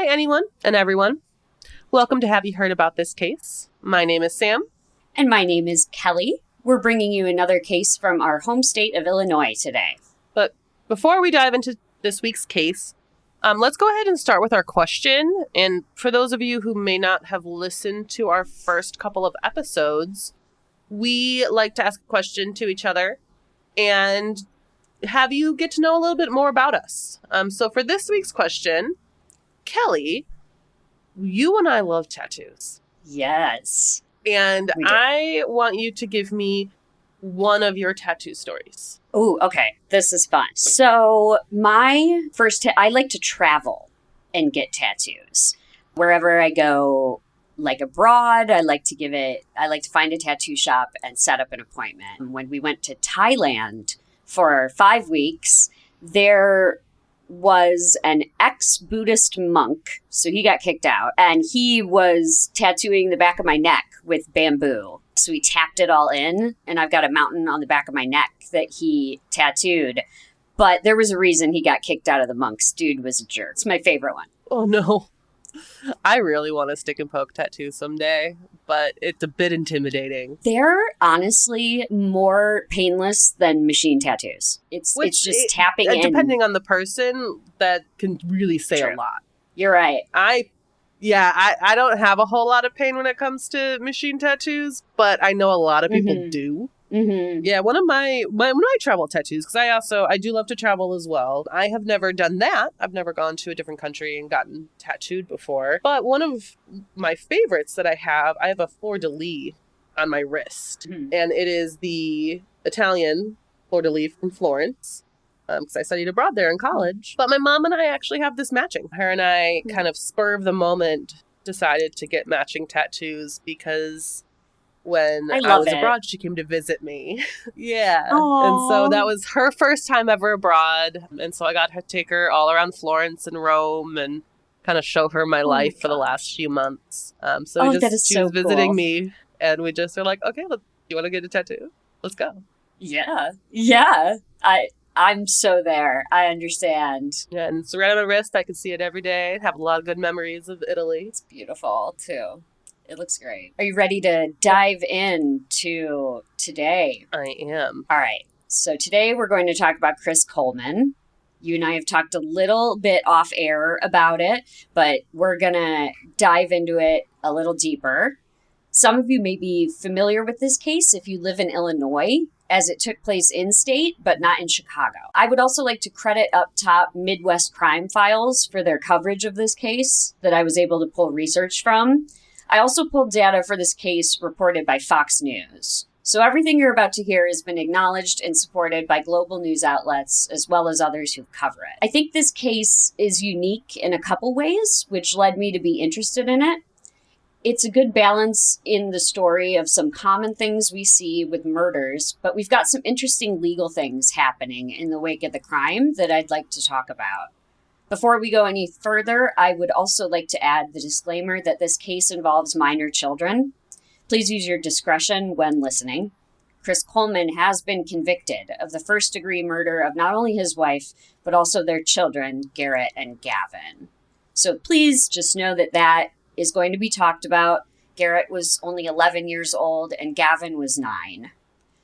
Hi, anyone and everyone. Welcome to Have You Heard About This Case? My name is Sam. And my name is Kelly. We're bringing you another case from our home state of Illinois today. But before we dive into this week's case, let's go ahead and start with our question. And for those of you who may not have listened to our first couple of episodes, we like to ask a question to each other and have you get to know a little bit more about us. So for this week's question, Kelly, you and I love tattoos. Yes. And I want you to give me one of your tattoo stories. Oh, okay. This is fun. So my first, I like to travel and get tattoos. Wherever I go, like abroad, I like to find a tattoo shop and set up an appointment. When we went to Thailand for 5 weeks, there was an ex-Buddhist monk, so he got kicked out, and he was tattooing the back of my neck with bamboo. So he tapped it all in, and I've got a mountain on the back of my neck that he tattooed. But there was a reason he got kicked out of the monks. Dude was a jerk. It's my favorite one. Oh, no. I really want a stick and poke tattoo someday, but it's a bit intimidating. They're honestly more painless than machine tattoos. It's just tapping in. Depending on the person, that can really say True. a lot. You're right. I don't have a whole lot of pain when it comes to machine tattoos, but I know a lot of people do. Mm-hmm. Yeah, one of my travel tattoos, because I do love to travel as well. I have never done that. I've never gone to a different country and gotten tattooed before. But one of my favorites that I have a fleur-de-lis on my wrist. Mm-hmm. And it is the Italian fleur-de-lis from Florence. Because I studied abroad there in college. But my mom and I actually have this matching. Her and I kind of spur of the moment decided to get matching tattoos because when I was abroad, she came to visit me. Yeah. Aww. And so that was her first time ever abroad. And so I got to take her all around Florence and Rome and kind of show her my life for the last few months. She was visiting me and we just were like, okay, you want to get a tattoo? Let's go. Yeah. Yeah. I'm so there. I understand. Yeah, and it's right on my wrist. I can see it every day. Have a lot of good memories of Italy. It's beautiful, too. It looks great. Are you ready to dive into today? I am. All right. So today we're going to talk about Chris Coleman. You and I have talked a little bit off air about it, but we're going to dive into it a little deeper. Some of you may be familiar with this case if you live in Illinois, as it took place in state, but not in Chicago. I would also like to credit up top Midwest Crime Files for their coverage of this case that I was able to pull research from. I also pulled data for this case reported by Fox News. So everything you're about to hear has been acknowledged and supported by global news outlets, as well as others who cover it. I think this case is unique in a couple ways, which led me to be interested in it. It's a good balance in the story of some common things we see with murders, but we've got some interesting legal things happening in the wake of the crime that I'd like to talk about. Before we go any further, I would also like to add the disclaimer that this case involves minor children. Please use your discretion when listening. Chris Coleman has been convicted of the first-degree murder of not only his wife, but also their children, Garrett and Gavin. So please just know that is going to be talked about. Garrett was only 11 years old and Gavin was 9.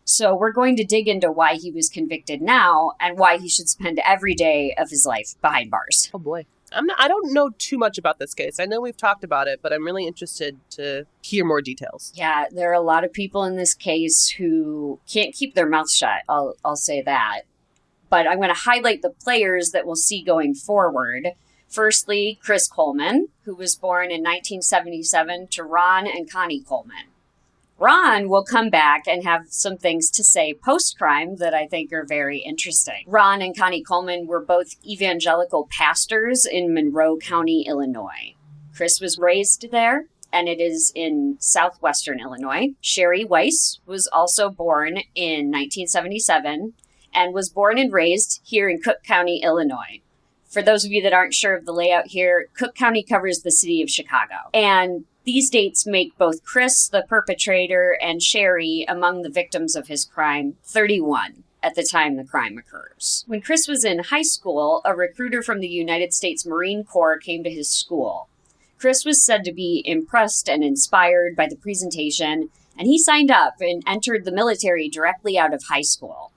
So we're going to dig into why he was convicted now and why he should spend every day of his life behind bars. Oh boy. I don't know too much about this case. I know we've talked about it, but I'm really interested to hear more details. Yeah, there are a lot of people in this case who can't keep their mouth shut. I'll say that. But I'm going to highlight the players that we'll see going forward. Firstly, Chris Coleman, who was born in 1977 to Ron and Connie Coleman. Ron will come back and have some things to say post-crime that I think are very interesting. Ron and Connie Coleman were both evangelical pastors in Monroe County, Illinois. Chris was raised there, and it is in southwestern Illinois. Sheri Weiss was also born in 1977 and was born and raised here in Cook County, Illinois. For those of you that aren't sure of the layout here, Cook County covers the city of Chicago. And these dates make both Chris, the perpetrator, and Sheri, among the victims of his crime, 31. at the time the crime occurs. When Chris was in high school, a recruiter from the United States Marine Corps came to his school. Chris was said to be impressed and inspired by the presentation, and he signed up and entered the military directly out of high school.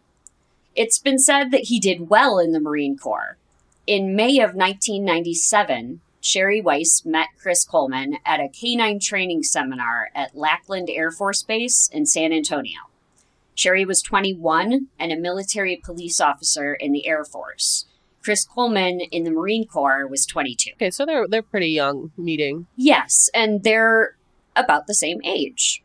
It's been said that he did well in the Marine Corps. In May of 1997, Sheri Weiss met Chris Coleman at a canine training seminar at Lackland Air Force Base in San Antonio. Sheri was 21 and a military police officer in the Air Force. Chris Coleman in the Marine Corps was 22. Okay, so they're pretty young meeting. Yes, and they're about the same age,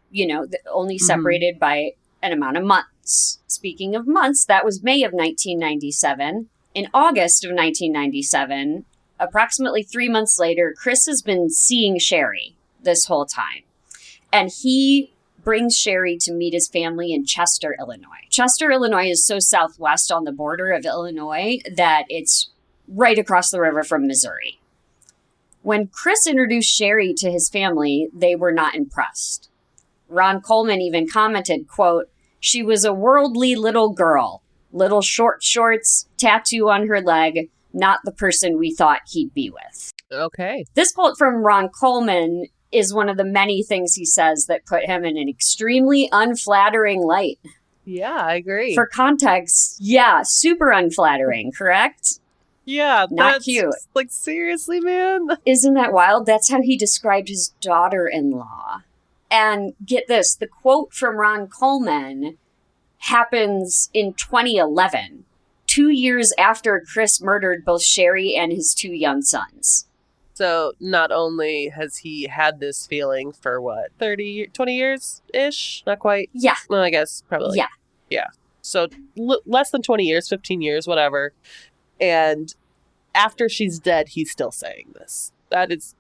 only separated by an amount of months. Speaking of months, that was May of 1997. In August of 1997, approximately 3 months later, Chris has been seeing Sheri this whole time. And he brings Sheri to meet his family in Chester, Illinois. Chester, Illinois is so southwest on the border of Illinois that it's right across the river from Missouri. When Chris introduced Sheri to his family, they were not impressed. Ron Coleman even commented, quote, "She was a worldly little girl, little short shorts, tattoo on her leg, not the person we thought he'd be with." Okay. This quote from Ron Coleman is one of the many things he says that put him in an extremely unflattering light. Yeah, I agree. For context, yeah, super unflattering, correct? Yeah, Not that's cute. Like, seriously, man? Isn't that wild? That's how he described his daughter-in-law. And get this, the quote from Ron Coleman happens in 2011, 2 years after Chris murdered both Sheri and his 2 young sons. So not only has he had this feeling for 20 years-ish? Not quite. Yeah. Well, I guess probably. Yeah. Yeah. So less than 20 years, 15 years, whatever. And after she's dead, he's still saying this. That is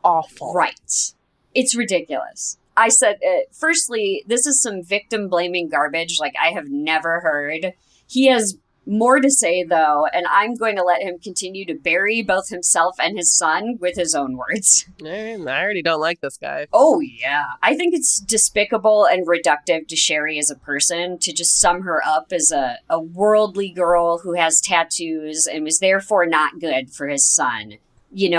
awful. Right. It's ridiculous. I said, firstly, this is some victim blaming garbage like I have never heard. He has more to say, though, and I'm going to let him continue to bury both himself and his son with his own words. I already don't like this guy. Oh, yeah. I think it's despicable and reductive to Sheri as a person to just sum her up as a worldly girl who has tattoos and was therefore not good for his son.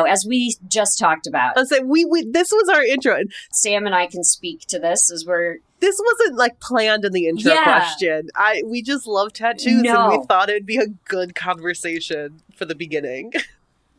As we just talked about. I'll say this was our intro. Sam and I can speak to this as we're... This wasn't like planned in the intro question. We just love tattoos and we thought it would be a good conversation for the beginning.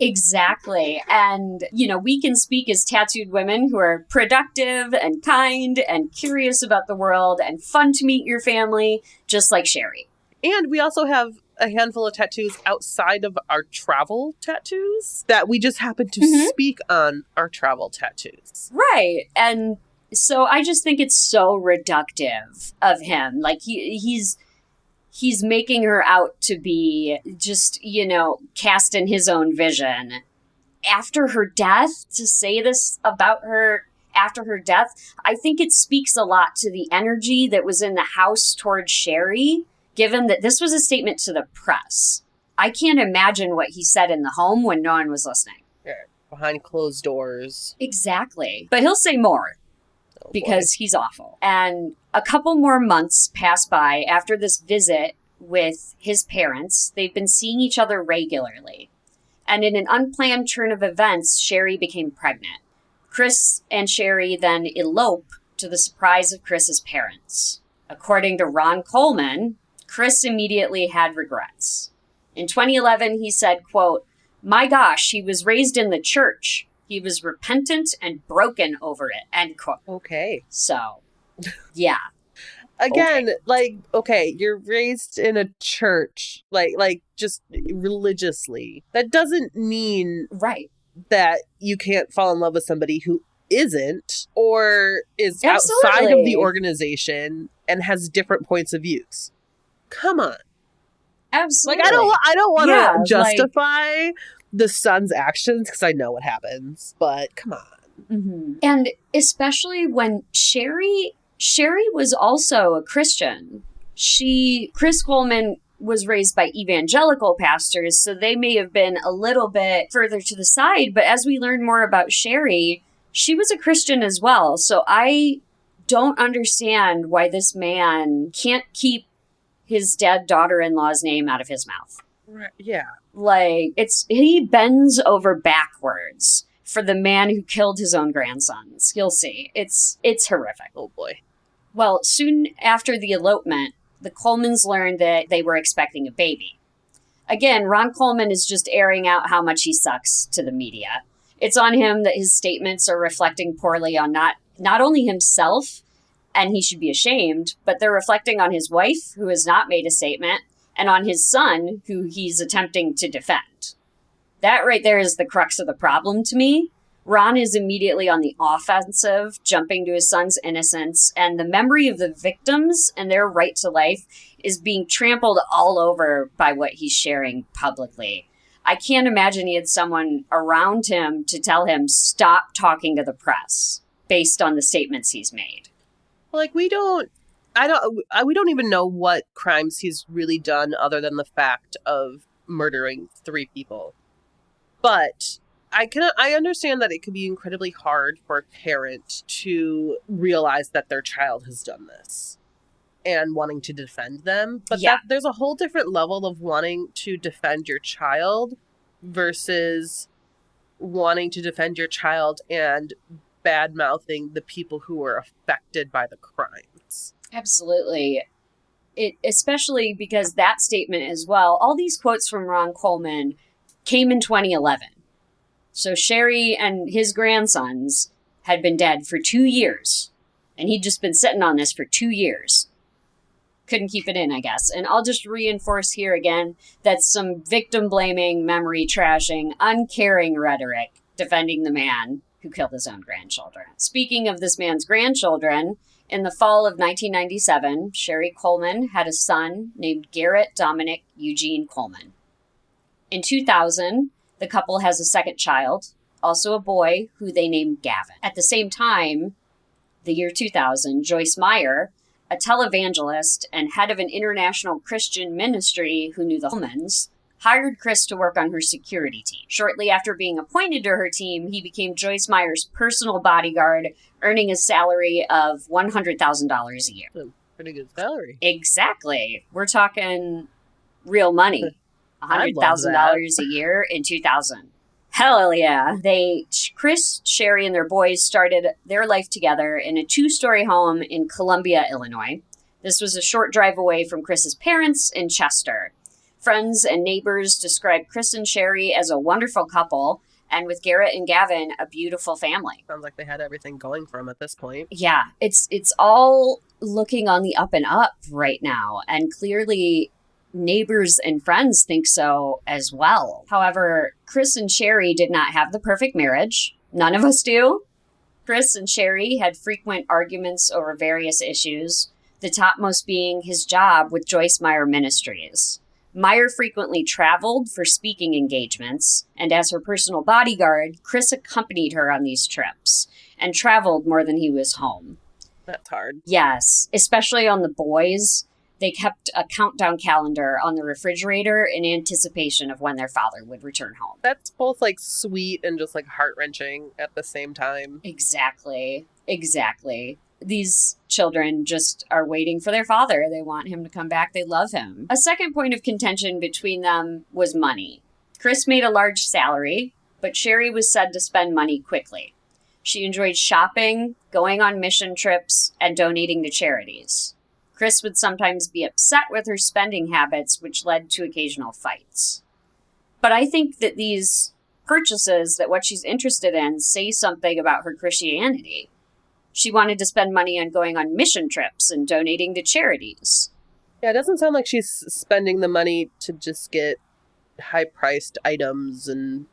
Exactly. And, we can speak as tattooed women who are productive and kind and curious about the world and fun to meet your family, just like Sheri. And we also have a handful of tattoos outside of our travel tattoos that we just happen to speak on our travel tattoos. Right. And so I just think it's so reductive of him. Like he's making her out to be just, cast in his own vision. After her death, to say this about her after her death, I think it speaks a lot to the energy that was in the house towards Sheri, given that this was a statement to the press. I can't imagine what he said in the home when no one was listening. Yeah, behind closed doors. Exactly. But he'll say more because he's awful. And a couple more months pass by after this visit with his parents. They've been seeing each other regularly. And in an unplanned turn of events, Sheri became pregnant. Chris and Sheri then elope to the surprise of Chris's parents. According to Ron Coleman, Chris immediately had regrets. In 2011, he said, quote, "My gosh, he was raised in the church. He was repentant and broken over it," end quote. Okay. So, yeah. Again, you're raised in a church, just religiously. That doesn't mean right that you can't fall in love with somebody who isn't or is Absolutely. outside of the organization and has different points of views. Come on. Absolutely. I don't want to justify the son's actions because I know what happens, but come on. Mm-hmm. And especially when Sheri was also a Christian. Chris Coleman was raised by evangelical pastors, so they may have been a little bit further to the side, but as we learn more about Sheri, she was a Christian as well. So I don't understand why this man can't keep his dead daughter-in-law's name out of his mouth. Right. Yeah. Like, he bends over backwards for the man who killed his own grandsons. You'll see. It's horrific. Oh, boy. Well, soon after the elopement, the Colemans learned that they were expecting a baby. Again, Ron Coleman is just airing out how much he sucks to the media. It's on him that his statements are reflecting poorly on not only himself, and he should be ashamed, but they're reflecting on his wife, who has not made a statement, and on his son, who he's attempting to defend. That right there is the crux of the problem to me. Ron is immediately on the offensive, jumping to his son's innocence, and the memory of the victims and their right to life is being trampled all over by what he's sharing publicly. I can't imagine he had someone around him to tell him, stop talking to the press, based on the statements he's made. Like, we don't even know what crimes he's really done other than the fact of murdering 3 people. But I understand that it could be incredibly hard for a parent to realize that their child has done this and wanting to defend them. But there's a whole different level of wanting to defend your child versus wanting to defend your child and bad-mouthing the people who were affected by the crimes. Absolutely. Especially because that statement as well, all these quotes from Ron Coleman came in 2011. So Sheri and his grandsons had been dead for 2 years. And he'd just been sitting on this for 2 years. Couldn't keep it in, I guess. And I'll just reinforce here again that some victim-blaming, memory trashing, uncaring rhetoric defending the man who killed his own grandchildren. Speaking of this man's grandchildren, in the fall of 1997, Sheri Coleman had a son named Garrett Dominic Eugene Coleman. In 2000, the couple has a second child, also a boy, who they named Gavin. At the same time, the year 2000, Joyce Meyer, a televangelist and head of an international Christian ministry who knew the Colemans, hired Chris to work on her security team. Shortly after being appointed to her team, he became Joyce Meyer's personal bodyguard, earning a salary of $100,000 a year. Pretty good salary. Exactly. We're talking real money. $100,000 a year in 2000. Hell yeah. Chris, Sheri, and their boys started their life together in a 2-story home in Columbia, Illinois. This was a short drive away from Chris's parents in Chester. Friends and neighbors described Chris and Sheri as a wonderful couple, and with Garrett and Gavin, a beautiful family. Sounds like they had everything going for them at this point. Yeah, it's all looking on the up and up right now, and clearly neighbors and friends think so as well. However, Chris and Sheri did not have the perfect marriage. None of us do. Chris and Sheri had frequent arguments over various issues, the topmost being his job with Joyce Meyer Ministries. Meyer frequently traveled for speaking engagements, and as her personal bodyguard, Chris accompanied her on these trips and traveled more than he was home. That's hard. Yes, especially on the boys. They kept a countdown calendar on the refrigerator in anticipation of when their father would return home. That's both like sweet and just like heart-wrenching at the same time. Exactly. These children just are waiting for their father. They want him to come back. They love him. A second point of contention between them was money. Chris made a large salary, but Sheri was said to spend money quickly. She enjoyed shopping, going on mission trips, and donating to charities. Chris would sometimes be upset with her spending habits, which led to occasional fights. But I think that these purchases, that what she's interested in, say something about her Christianity. She wanted to spend money on going on mission trips and donating to charities. Yeah, it doesn't sound like she's spending the money to just get high-priced items and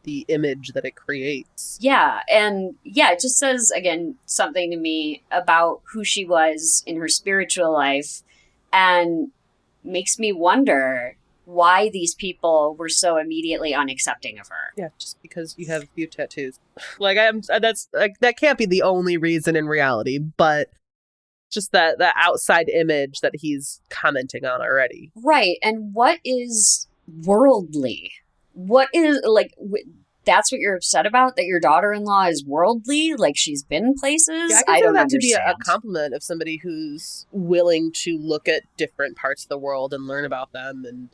the image that it creates. Yeah, and it just says, again, something to me about who she was in her spiritual life, and makes me wonder why these people were so immediately unaccepting of her. Yeah, just because you have a few tattoos. That can't be the only reason in reality, but just that outside image that he's commenting on already. Right, and what is worldly? What is, like, that's what you're upset about? That your daughter-in-law is worldly? Like she's been places? Yeah, I I consider don't that to be a understand. compliment of somebody who's willing to look at different parts of the world and learn about them and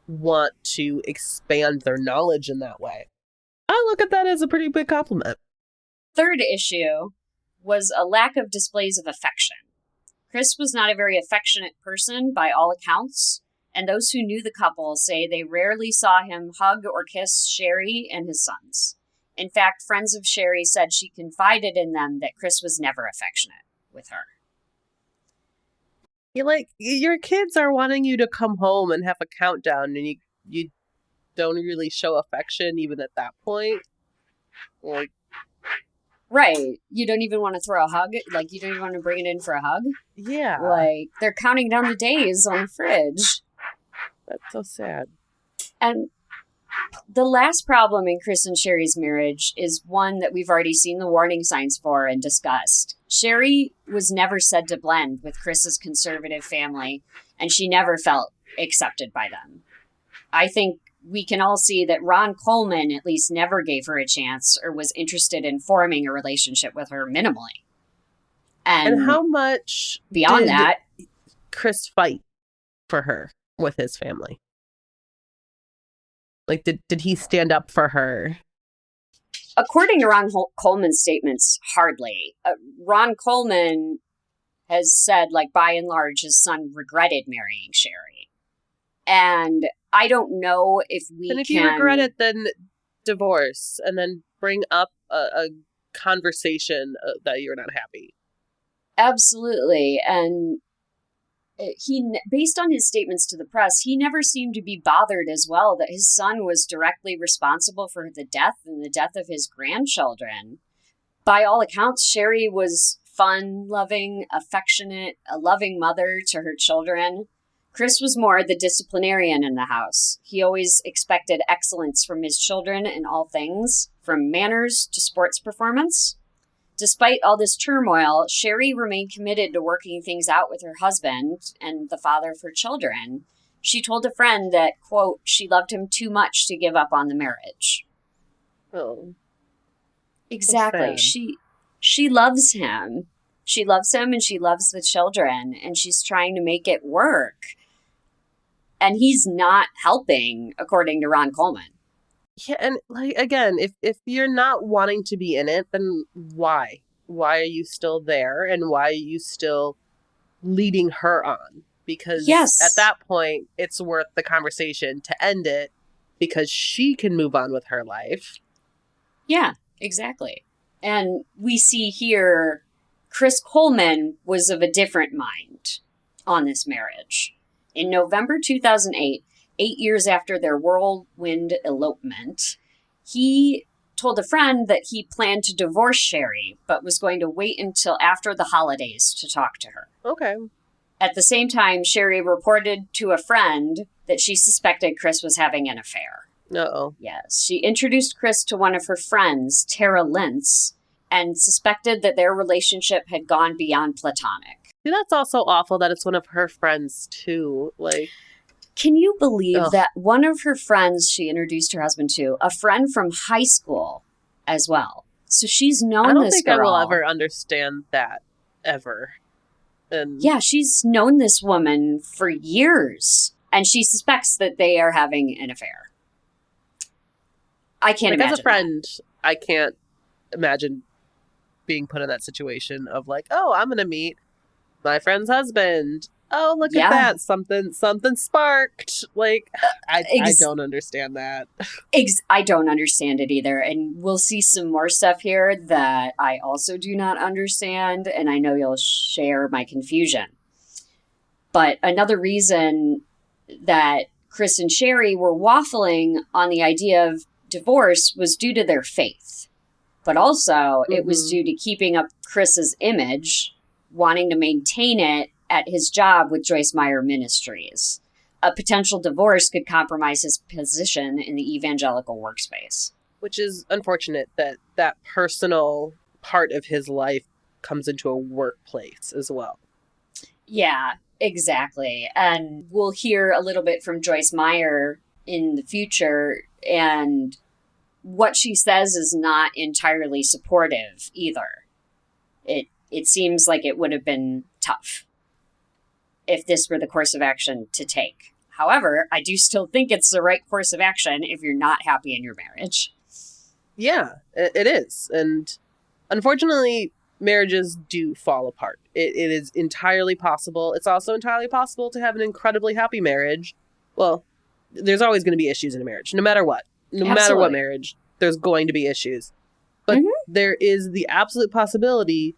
want to expand their knowledge in that way. I look at that as a pretty big compliment. Third issue was a lack of displays of affection. Chris was not a very affectionate person by all accounts, and those who knew the couple say they rarely saw him hug or kiss Sheri and his sons. In fact, friends of Sheri said she confided in them that Chris was never affectionate with her. Your kids are wanting you to come home and have a countdown, and you don't really show affection even at that point. Like, right. You don't even want to throw a hug? Like, you don't even want to bring it in for a hug? yeah. Like, they're counting down the days on the fridge. That's so sad. And the last problem in Chris and Sheri's marriage is one that we've already seen the warning signs for and discussed. Sheri was never said to blend with Chris's conservative family, and she never felt accepted by them. I think we can all see that Ron Coleman at least never gave her a chance or was interested in forming a relationship with her minimally. And how much beyond that, Chris fight for her with his family? Like, did he stand up for her? According to Ron Coleman's statements, hardly. Ron Coleman has said, like, by and large, his son regretted marrying Sheri. And I don't know if we And if you regret it, then divorce and then bring up a conversation that you're not happy. Absolutely. And he, based on his statements to the press, he never seemed to be bothered as well that his son was directly responsible for the death and the death of his grandchildren. By all accounts, Sheri was fun, loving, affectionate, a loving mother to her children. Chris was more the disciplinarian in the house. He always expected excellence from his children in all things, from manners to sports performance. Despite all this turmoil, Sheri remained committed to working things out with her husband and the father of her children. She told a friend that, quote, she loved him too much to give up on the marriage. Oh. Exactly. She loves him. She loves him and she loves the children, and she's trying to make it work. And he's not helping, according to Ron Coleman. Yeah, and like again, if you're not wanting to be in it, then why? Why are you still there, and why are you still leading her on? Because at that point, it's worth the conversation to end it because she can move on with her life. Yeah, exactly. And we see here Chris Coleman was of a different mind on this marriage. In November 2008, 8 years after their whirlwind elopement, he told a friend that he planned to divorce Sheri, but was going to wait until after the holidays to talk to her. Okay. At the same time, Sheri reported to a friend that she suspected Chris was having an affair. Uh-oh. Yes. She introduced Chris to one of her friends, Tara Lintz, and suspected that their relationship had gone beyond platonic. See, that's also awful that it's one of her friends, too. Like, can you believe that one of her friends she introduced her husband to, a friend from high school as well? So she's known this girl. I don't think I will ever understand that, ever. And yeah, she's known this woman for years, and she suspects that they are having an affair. I can't imagine. As a friend, I can't imagine being put in that situation of like, oh, I'm going to meet my friend's husband. Oh, look at that. Something sparked. Like, I don't understand that. I don't understand it either. And we'll see some more stuff here that I also do not understand. And I know you'll share my confusion. But another reason that Chris and Sheri were waffling on the idea of divorce was due to their faith. But also, it was due to keeping up Chris's image, wanting to maintain it at his job with Joyce Meyer Ministries. A potential divorce could compromise his position in the evangelical workspace. Which is unfortunate that personal part of his life comes into a workplace as well. Yeah, exactly. And we'll hear a little bit from Joyce Meyer in the future. And what she says is not entirely supportive either. It seems like it would have been tough if this were the course of action to take. However, I do still think it's the right course of action if you're not happy in your marriage. Yeah, it is. And unfortunately, marriages do fall apart. It is entirely possible. It's also entirely possible to have an incredibly happy marriage. Well, there's always going to be issues in a marriage, no matter what. No matter what marriage, there's going to be issues. But there is the absolute possibility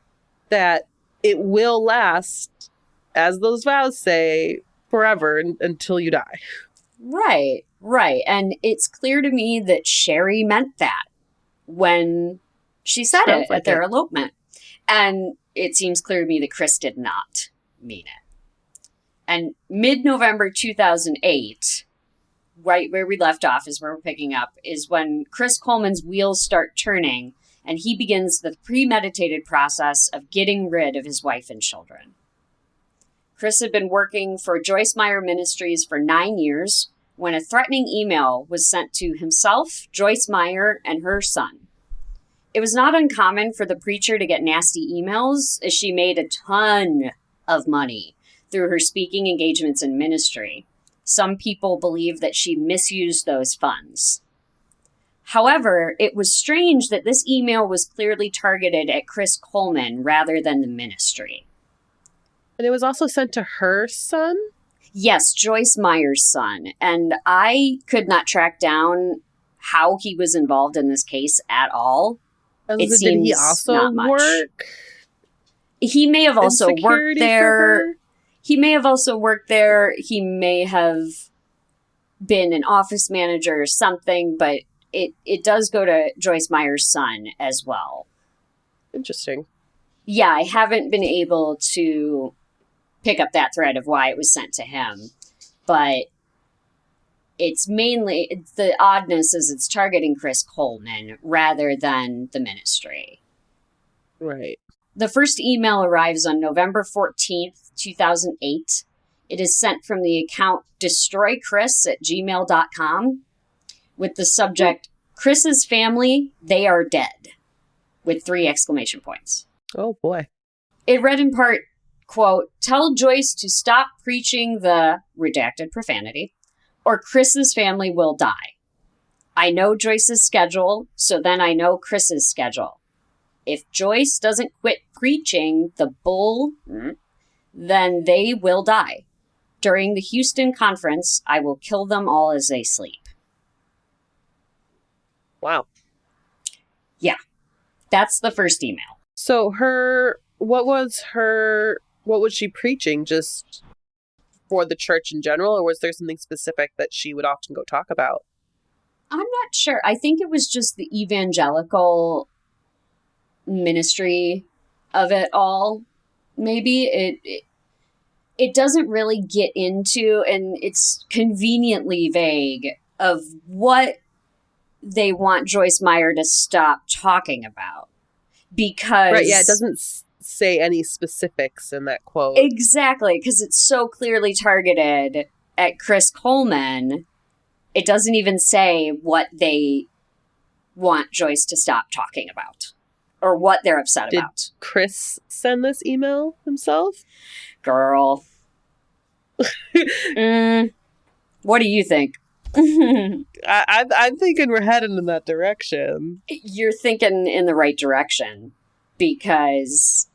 that it will last, as those vows say, forever until you die. Right. And it's clear to me that Sheri meant that when she said it at their elopement. And it seems clear to me that Chris did not mean it. And mid-November 2008, right where we left off is where we're picking up, is when Chris Coleman's wheels start turning and he begins the premeditated process of getting rid of his wife and children. Chris had been working for Joyce Meyer Ministries for 9 years when a threatening email was sent to himself, Joyce Meyer, and her son. It was not uncommon for the preacher to get nasty emails, as she made a ton of money through her speaking engagements in ministry. Some people believe that she misused those funds. However, it was strange that this email was clearly targeted at Chris Coleman rather than the ministry. And it was also sent to her son? Yes, Joyce Meyer's son. And I could not track down how he was involved in this case at all. Did he also work? He may have also worked there. He may have also worked there. He may have been an office manager or something, but it does go to Joyce Meyer's son as well. Interesting. Yeah, I haven't been able to pick up that thread of why it was sent to him, but it's mainly, the oddness is it's targeting Chris Coleman rather than the ministry. Right. The first email arrives on November 14th, 2008. It is sent from the account destroychris@gmail.com with the subject, Chris's family, they are dead, with 3 exclamation points. Oh, boy. It read in part, quote, tell Joyce to stop preaching the redacted profanity, or Chris's family will die. I know Joyce's schedule, so then I know Chris's schedule. If Joyce doesn't quit preaching the bull, then they will die. During the Houston conference, I will kill them all as they sleep. Wow. Yeah. That's the first email. So what was she preaching? Just for the church in general, or was there something specific that she would often go talk about? I'm not sure. I think it was just the evangelical ministry of it all. Maybe it doesn't really get into, and it's conveniently vague, of what they want Joyce Meyer to stop talking about. Because... Right, yeah, it doesn't say any specifics in that quote. Exactly, because it's so clearly targeted at Chris Coleman. It doesn't even say what they want Joyce to stop talking about or what they're upset about. Did Chris send this email himself? Girl. What do you think? I'm thinking we're heading in that direction. You're thinking in the right direction, because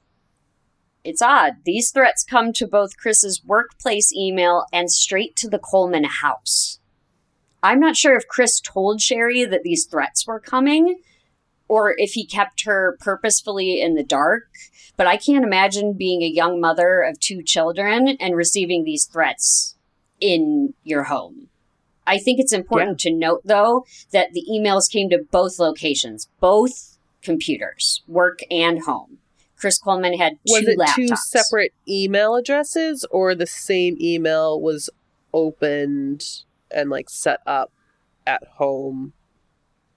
it's odd. These threats come to both Chris's workplace email and straight to the Coleman house. I'm not sure if Chris told Sheri that these threats were coming, or if he kept her purposefully in the dark, but I can't imagine being a young mother of 2 children and receiving these threats in your home. I think it's important to note, though, that the emails came to both locations, both computers, work and home. Chris Coleman had 2 laptops. Was it 2 separate email addresses, or the same email was opened and set up at home?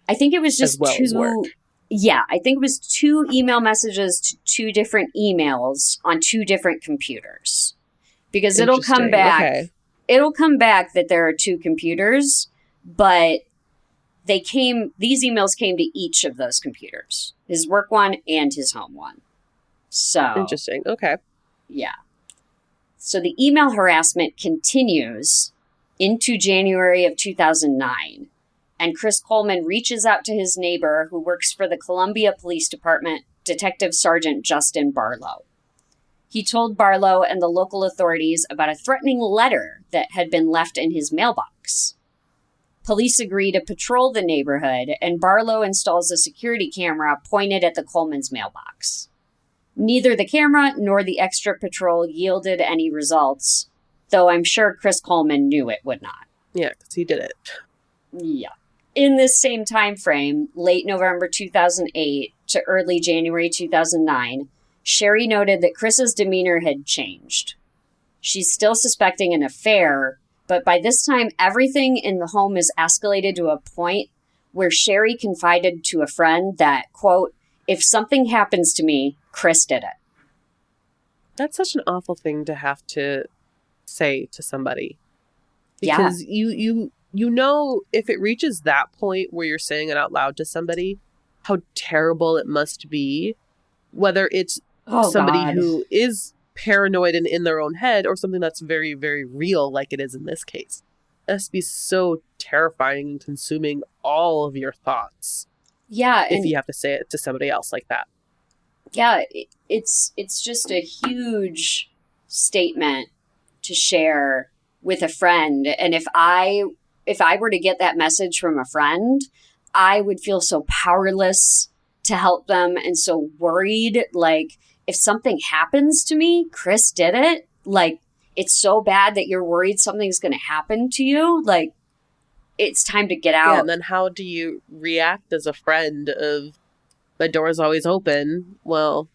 I think it was just 2. Yeah, I think it was 2 email messages to 2 different emails on 2 different computers. Because it'll come back. Okay. It'll come back that there are 2 computers, but these emails came to each of those computers, his work one and his home one. So Interesting. Okay. yeah. So the email harassment continues into January of 2009. And Chris Coleman reaches out to his neighbor who works for the Columbia Police Department, Detective Sergeant Justin Barlow. He told Barlow and the local authorities about a threatening letter that had been left in his mailbox. Police agree to patrol the neighborhood, and Barlow installs a security camera pointed at the Coleman's mailbox. Neither the camera nor the extra patrol yielded any results, though I'm sure Chris Coleman knew it would not. Yeah, because he did it. Yeah. In this same time frame, late November 2008 to early January 2009, Sheri noted that Chris's demeanor had changed. She's still suspecting an affair, but by this time, everything in the home is escalated to a point where Sheri confided to a friend that, quote, "If something happens to me, Chris did it." That's such an awful thing to have to say to somebody. Yeah. Because you know, if it reaches that point where you're saying it out loud to somebody, how terrible it must be, whether it's somebody who is paranoid and in their own head or something that's very, very real like it is in this case. It has to be so terrifying and consuming all of your thoughts. Yeah. If you have to say it to somebody else like that. Yeah, it's just a huge statement to share with a friend. And if I were to get that message from a friend, I would feel so powerless to help them and so worried. Like, if something happens to me, Chris did it. Like, it's so bad that you're worried something's going to happen to you. Like, it's time to get out. Yeah, and then how do you react as a friend of the door's always open? Well,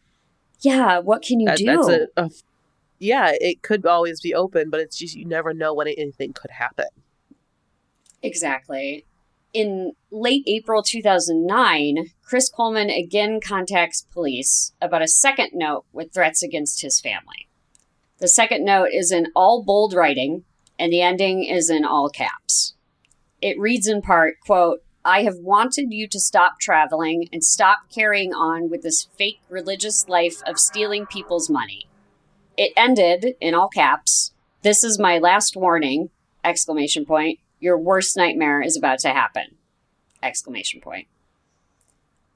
yeah, what can you do? Yeah, it could always be open, but it's just you never know when anything could happen. Exactly. In late April 2009, Chris Coleman again contacts police about a second note with threats against his family. The second note is in all bold writing, and the ending is in all caps. It reads in part, quote, "I have wanted you to stop traveling and stop carrying on with this fake religious life of stealing people's money. It ended, in all caps, this is my last warning, exclamation point. Your worst nightmare is about to happen, exclamation point."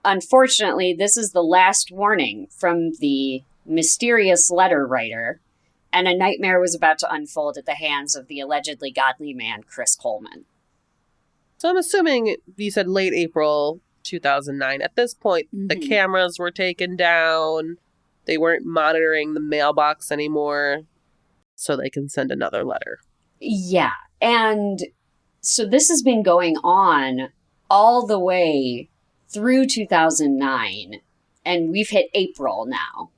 Unfortunately, this is the last warning from the mysterious letter writer, and a nightmare was about to unfold at the hands of the allegedly godly man, Chris Coleman. So I'm assuming you said late April 2009. At this point, the cameras were taken down. They weren't monitoring the mailbox anymore, so they can send another letter. Yeah, and so this has been going on all the way through 2009, and we've hit April now.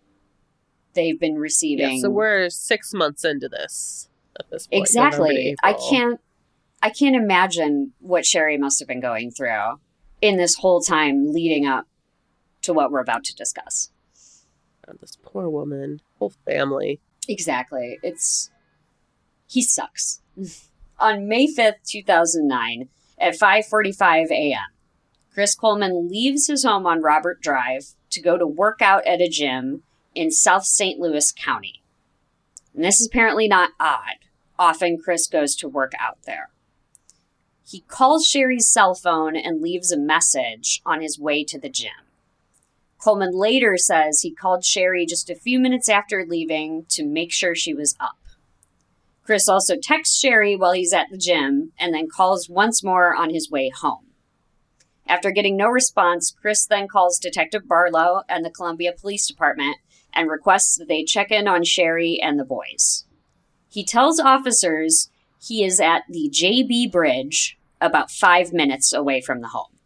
They've been receiving... Yeah, so we're 6 months into this at this point. Exactly. I can't imagine what Sheri must have been going through in this whole time leading up to what we're about to discuss. And this poor woman, whole family. Exactly. He sucks. On May 5th, 2009, at 5:45 a.m., Chris Coleman leaves his home on Robert Drive to go to work out at a gym in South St. Louis County. And this is apparently not odd. Often Chris goes to work out there. He calls Sheri's cell phone and leaves a message on his way to the gym. Coleman later says he called Sheri just a few minutes after leaving to make sure she was up. Chris also texts Sheri while he's at the gym and then calls once more on his way home. After getting no response, Chris then calls Detective Barlow and the Columbia Police Department and requests that they check in on Sheri and the boys. He tells officers he is at the JB Bridge, about 5 minutes away from the home.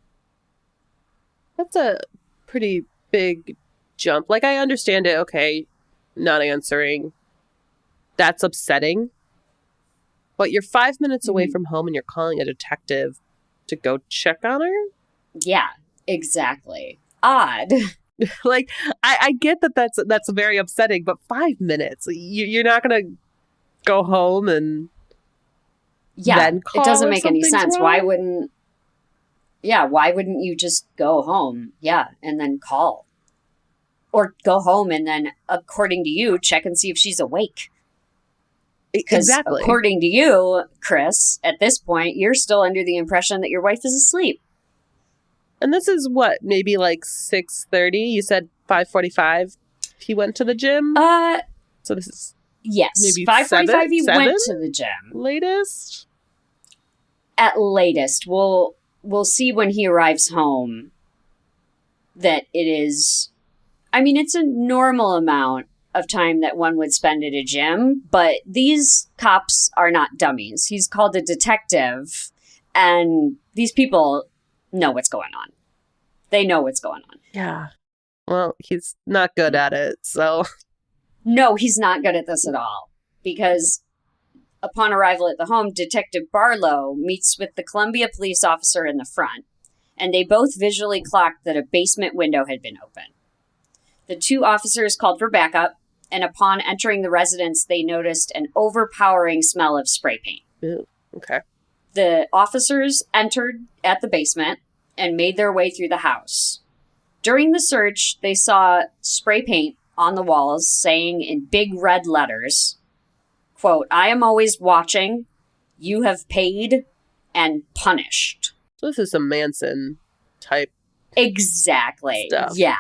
That's a pretty big jump. Like, I understand it, okay, not answering. That's upsetting. But you're 5 minutes away from home and you're calling a detective to go check on her? Yeah, exactly. Odd. Like, I get that that's very upsetting, but 5 minutes. You're not going to go home and then call it doesn't make any sense. Wrong? Why wouldn't... Yeah, why wouldn't you just go home? Yeah, and then call. Or go home and then, according to you, check and see if she's awake. Because Exactly. according to you, Chris, at this point, you're still under the impression that your wife is asleep. And this is what, maybe like 6:30? You said 5:45 he went to the gym? So this is yes. maybe 5:45 he 7? went to the gym. Latest? At latest. We'll see when he arrives home that it is... I mean, it's a normal amount of time that one would spend at a gym, but these cops are not dummies. He's called a detective, and these people know what's going on. They know what's going on. Yeah. Well, he's not good at it, so... No, he's not good at this at all, because upon arrival at the home, Detective Barlow meets with the Columbia police officer in the front, and they both visually clocked that a basement window had been open. The two officers called for backup, and upon entering the residence, they noticed an overpowering smell of spray paint. Ew. Okay. The officers entered at the basement and made their way through the house. During the search, they saw spray paint on the walls saying in big red letters, quote, "I am always watching. You have paid and punished." So this is some Manson type Exactly. stuff. Yeah.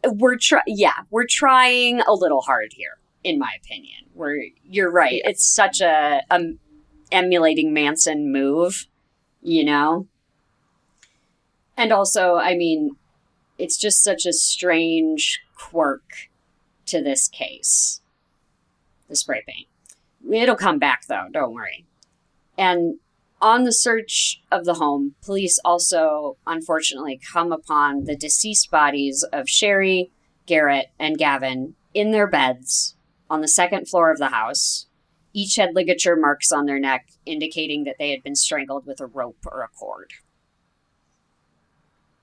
We're trying a little hard here, in my opinion. You're right. Yeah. It's such a emulating Manson move, you know? And also, I mean, it's just such a strange quirk to this case. The spray paint. It'll come back, though. Don't worry. And on the search of the home, police also, unfortunately, come upon the deceased bodies of Sheri, Garrett, and Gavin in their beds on the second floor of the house. Each had ligature marks on their neck, indicating that they had been strangled with a rope or a cord.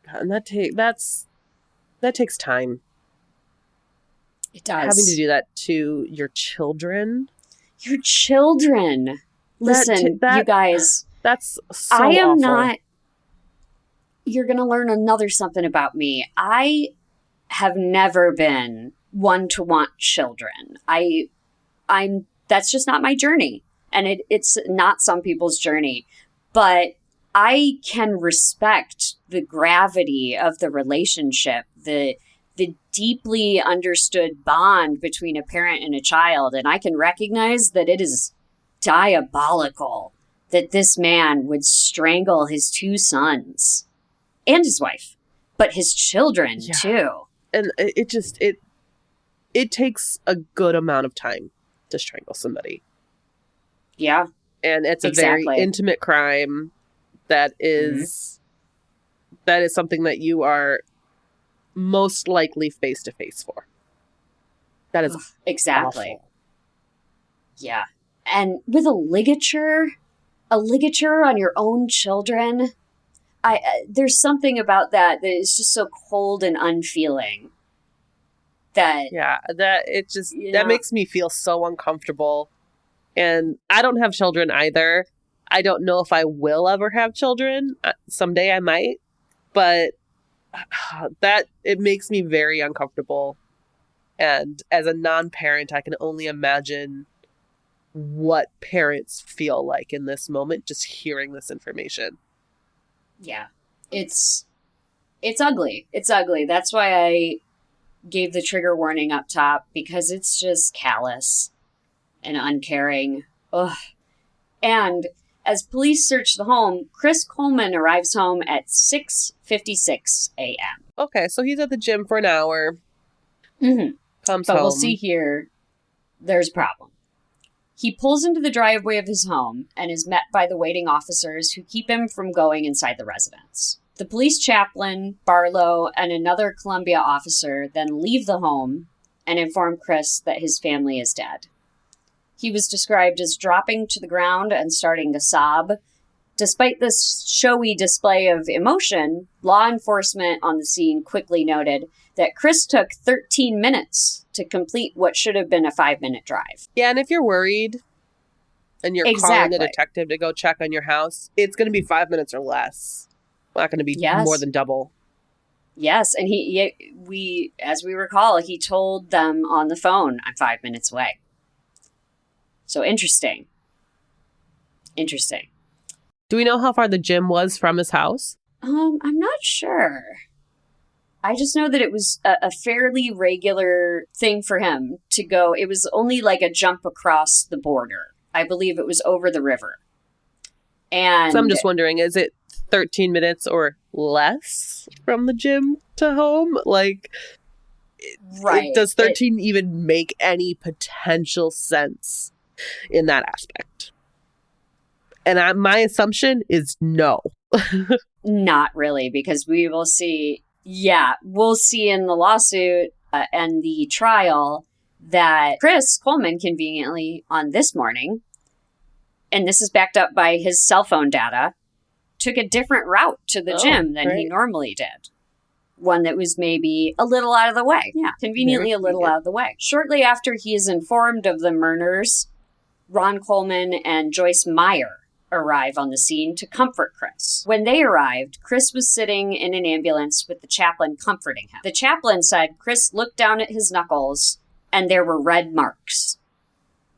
And that takes time. It does. Having to do that to your children. Your children. Listen, you guys. That's so I am awful. not... You're going to learn another something about me. I have never been one to want children. That's just not my journey. And it's not some people's journey. But I can respect the gravity of the relationship, the deeply understood bond between a parent and a child. And I can recognize that it is diabolical that this man would strangle his two sons and his wife, but his children too. And it takes a good amount of time to strangle somebody. Yeah. And it's a very intimate crime that is something that you are most likely face to face for. That is exactly awful. Yeah. And with a ligature on your own children, there's something about that is just so cold and unfeeling. That that makes me feel so uncomfortable. And I don't have children either. I don't know if I will ever have children. Someday I might, but that it makes me very uncomfortable. And as a non-parent, I can only imagine what parents feel like in this moment, just hearing this information. Yeah, it's ugly. It's ugly. That's why I gave the trigger warning up top, because it's just callous and uncaring. Ugh. And as police search the home, Chris Coleman arrives home at 6:56 a.m. Okay, so he's at the gym for an hour. Mm-hmm. Comes but home. We'll see here. There's a problem. He pulls into the driveway of his home and is met by the waiting officers who keep him from going inside the residence. The police chaplain, Barlow, and another Columbia officer then leave the home and inform Chris that his family is dead. He was described as dropping to the ground and starting to sob. Despite this showy display of emotion, law enforcement on the scene quickly noted that Chris took 13 minutes to complete what should have been a 5-minute drive. Yeah, and if you're worried and you're calling the detective to go check on your house, it's going to be 5 minutes or less. Not going to be Yes. more than double. Yes, and as we recall, he told them on the phone, "I'm 5 minutes away." So interesting. Interesting. Do we know how far the gym was from his house? I'm not sure. I just know that it was a fairly regular thing for him to go. It was only like a jump across the border. I believe it was over the river. And So I'm just wondering, is it 13 minutes or less from the gym to home? Like, right. Does 13 even make any potential sense in that aspect? And my assumption is no. Not really, because we will see. Yeah, we'll see in the lawsuit and the trial that Chris Coleman conveniently on this morning, and this is backed up by his cell phone data, took a different route to the gym than he normally did. One that was maybe a little out of the way. Yeah, conveniently a little out of the way. Shortly after he is informed of the murders, Ron Coleman and Joyce Meyer arrive on the scene to comfort Chris. When they arrived, Chris was sitting in an ambulance with the chaplain comforting him. The chaplain said Chris looked down at his knuckles and there were red marks.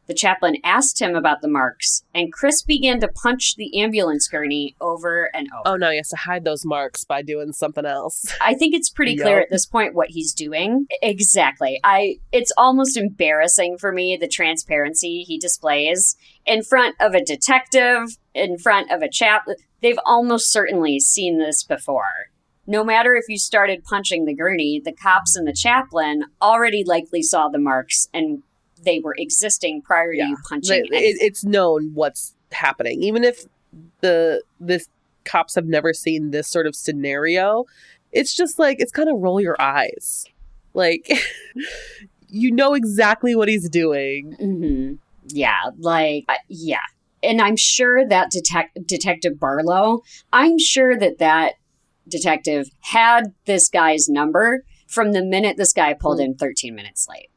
The chaplain asked him about the marks, and Chris began to punch the ambulance gurney over and over. Oh, no, he has to hide those marks by doing something else. I think it's pretty clear at this point what he's doing. Exactly. It's almost embarrassing for me, the transparency he displays in front of a detective, in front of a chaplain. They've almost certainly seen this before. No matter if you started punching the gurney, the cops and the chaplain already likely saw the marks and they were existing prior to you punching anything. It's known what's happening. Even if the cops have never seen this sort of scenario, it's just like, it's kind of roll your eyes. Like, you know exactly what he's doing. Mm-hmm. Yeah, yeah. And I'm sure that Detective Barlow, I'm sure that detective had this guy's number from the minute this guy pulled in 13 minutes late.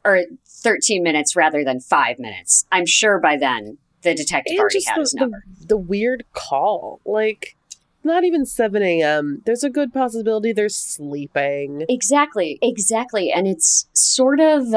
Or 13 minutes rather than 5 minutes. I'm sure by then the detective already had his number. The weird call. Like, not even 7 a.m. There's a good possibility they're sleeping. Exactly. And it's sort of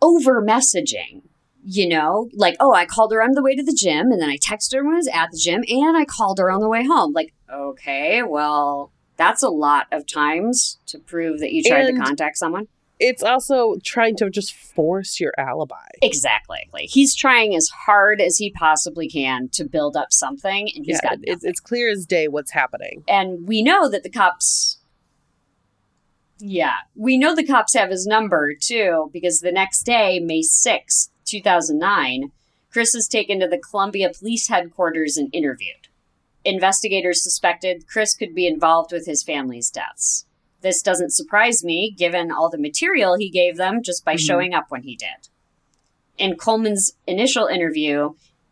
over messaging, you know? Like, oh, I called her on the way to the gym, and then I texted her when I was at the gym, and I called her on the way home. Like, okay, well, that's a lot of times to prove that you tried to contact someone. It's also trying to just force your alibi. Exactly. He's trying as hard as he possibly can to build up something, and he's got nothing. It's clear as day what's happening. And we know that the cops... Yeah. We know the cops have his number, too, because the next day, May 6th, 2009, Chris is taken to the Columbia Police Headquarters and interviewed. Investigators suspected Chris could be involved with his family's deaths. This doesn't surprise me, given all the material he gave them just by showing up when he did. In Coleman's initial interview,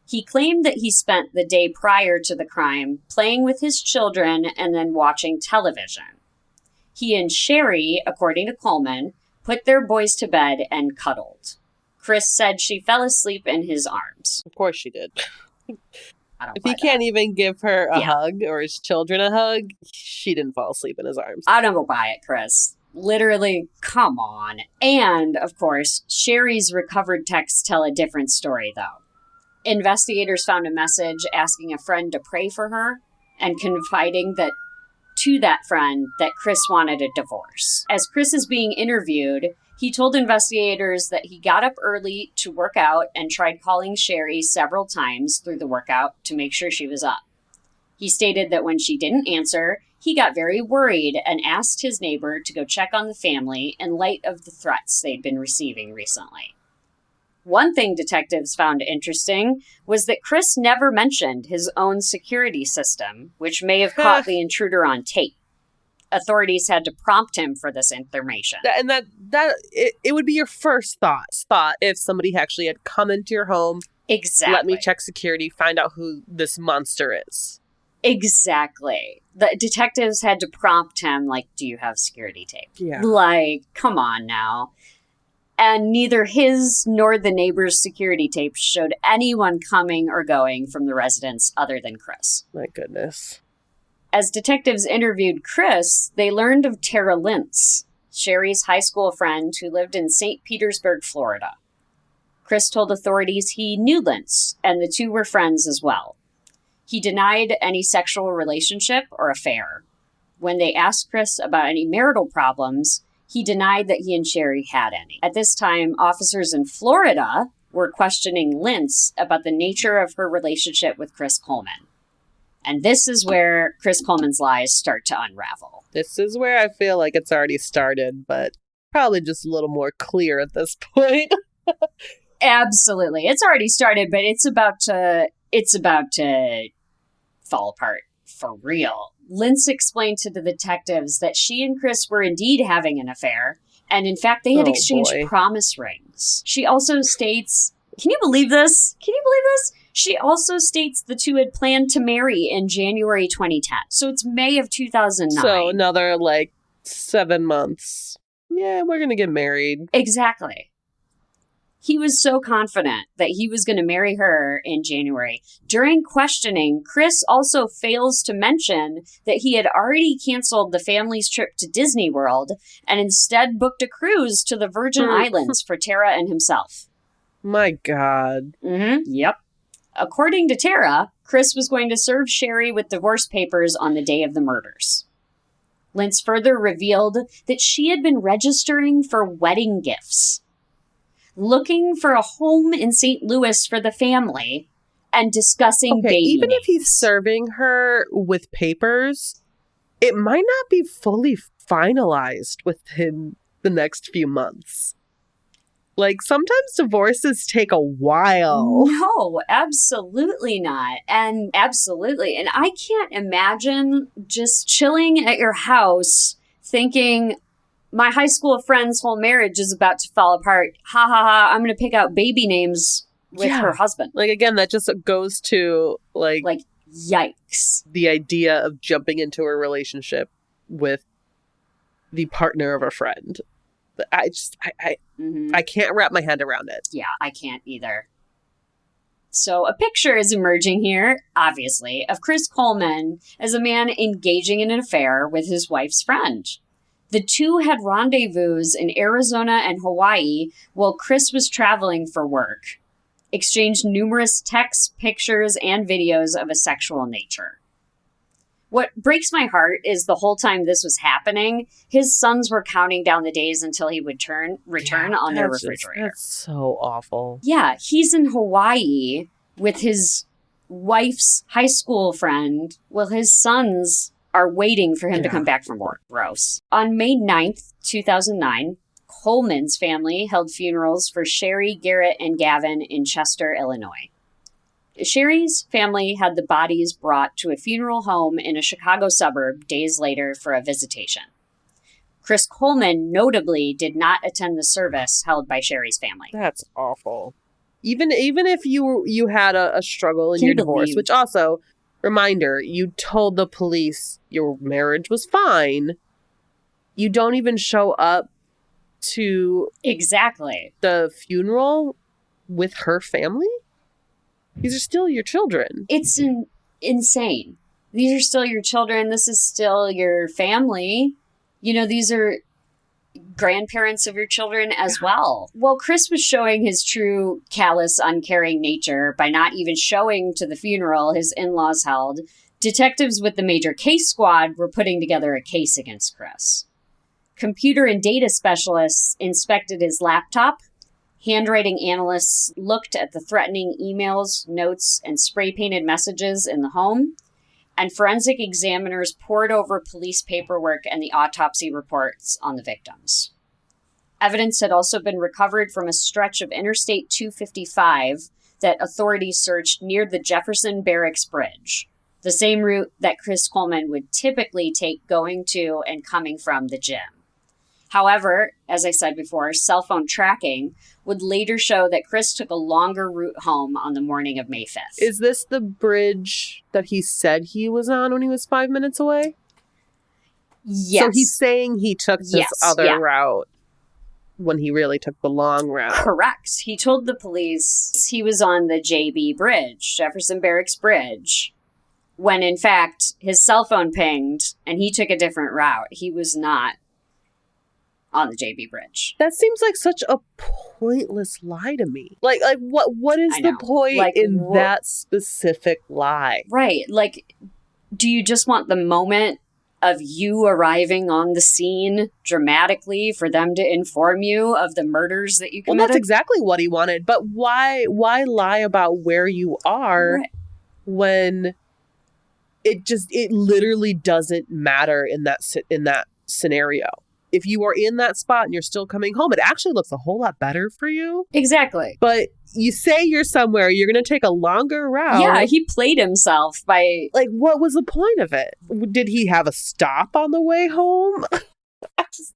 he claimed that he spent the day prior to the crime playing with his children and then watching television. He and Sheri, according to Coleman, put their boys to bed and cuddled. Chris said she fell asleep in his arms. Of course she did. If he can't even give her a hug or his children a hug, she didn't fall asleep in his arms. I don't go buy it, Chris. Literally, come on. And, of course, Sheri's recovered texts tell a different story, though. Investigators found a message asking a friend to pray for her and confiding to that friend that Chris wanted a divorce. As Chris is being interviewed, he told investigators that he got up early to work out and tried calling Sheri several times through the workout to make sure she was up. He stated that when she didn't answer, he got very worried and asked his neighbor to go check on the family in light of the threats they'd been receiving recently. One thing detectives found interesting was that Chris never mentioned his own security system, which may have caught the intruder on tape. Authorities had to prompt him for this information. And it would be your first thought if somebody actually had come into your home. Exactly. Let me check security, find out who this monster is. Exactly. The detectives had to prompt him, like, do you have security tape? Yeah. Like, come on now. And neither his nor the neighbor's security tape showed anyone coming or going from the residence other than Chris. My goodness. As detectives interviewed Chris, they learned of Tara Lintz, Sheri's high school friend who lived in St. Petersburg, Florida. Chris told authorities he knew Lintz, and the two were friends as well. He denied any sexual relationship or affair. When they asked Chris about any marital problems, he denied that he and Sheri had any. At this time, officers in Florida were questioning Lintz about the nature of her relationship with Chris Coleman. And this is where Chris Coleman's lies start to unravel. This is where I feel like it's already started, but probably just a little more clear at this point. Absolutely. It's already started, but it's about to fall apart for real. Lintz explained to the detectives that she and Chris were indeed having an affair, and in fact, they had exchanged promise rings. She also states, can you believe this? She also states the two had planned to marry in January 2010. So it's May of 2009. So another 7 months. Yeah, we're going to get married. Exactly. He was so confident that he was going to marry her in January. During questioning, Chris also fails to mention that he had already canceled the family's trip to Disney World and instead booked a cruise to the Virgin Islands for Tara and himself. My God. Yep. According to Tara, Chris was going to serve Sheri with divorce papers on the day of the murders. Lintz further revealed that she had been registering for wedding gifts, looking for a home in St. Louis for the family, and discussing baby even names. If he's serving her with papers, it might not be fully finalized within the next few months. Sometimes divorces take a while. No, absolutely not. And I can't imagine just chilling at your house thinking, my high school friend's whole marriage is about to fall apart. Ha ha ha, I'm going to pick out baby names with her husband. Again, that just goes to, yikes. The idea of jumping into a relationship with the partner of a friend. I can't wrap my head around it. Yeah, I can't either. So a picture is emerging here, obviously, of Chris Coleman as a man engaging in an affair with his wife's friend. The two had rendezvous in Arizona and Hawaii while Chris was traveling for work, exchanged numerous texts, pictures, and videos of a sexual nature. What breaks my heart is the whole time this was happening, his sons were counting down the days until he would return on their refrigerator. That's so awful. Yeah, he's in Hawaii with his wife's high school friend while his sons are waiting for him to come back from work. Gross. On May 9th, 2009, Coleman's family held funerals for Sheri, Garrett, and Gavin in Chester, Illinois. Sheri's family had the bodies brought to a funeral home in a Chicago suburb days later for a visitation. Chris Coleman notably did not attend the service held by Sheri's family. That's awful. Even if you had a struggle in your divorce, which also, reminder, you told the police your marriage was fine. You don't even show up to the funeral with her family? These are still your children. It's insane. These are still your children. This is still your family. These are grandparents of your children as well. Well, Chris was showing his true callous, uncaring nature by not even showing to the funeral his in-laws held. Detectives with the Major Case Squad were putting together a case against Chris. Computer and data specialists inspected his laptop. Handwriting analysts looked at the threatening emails, notes, and spray-painted messages in the home, and forensic examiners pored over police paperwork and the autopsy reports on the victims. Evidence had also been recovered from a stretch of Interstate 255 that authorities searched near the Jefferson Barracks Bridge, the same route that Chris Coleman would typically take going to and coming from the gym. However, as I said before, cell phone tracking would later show that Chris took a longer route home on the morning of May 5th. Is this the bridge that he said he was on when he was 5 minutes away? Yes. So he's saying he took this other route when he really took the long route. Correct. He told the police he was on the JB Bridge, Jefferson Barracks Bridge, when in fact his cell phone pinged and he took a different route. He was not on the JB Bridge. That seems like such a pointless lie to me. Like what is the point like, in that specific lie? Right. Like, do you just want the moment of you arriving on the scene dramatically for them to inform you of the murders that you committed? Well, that's exactly what he wanted. But why lie about where you are when it literally doesn't matter in that scenario? If you are in that spot and you're still coming home, it actually looks a whole lot better for you. Exactly. But you say you're somewhere, you're going to take a longer route. Yeah, he played himself by... Like, what was the point of it? Did he have a stop on the way home?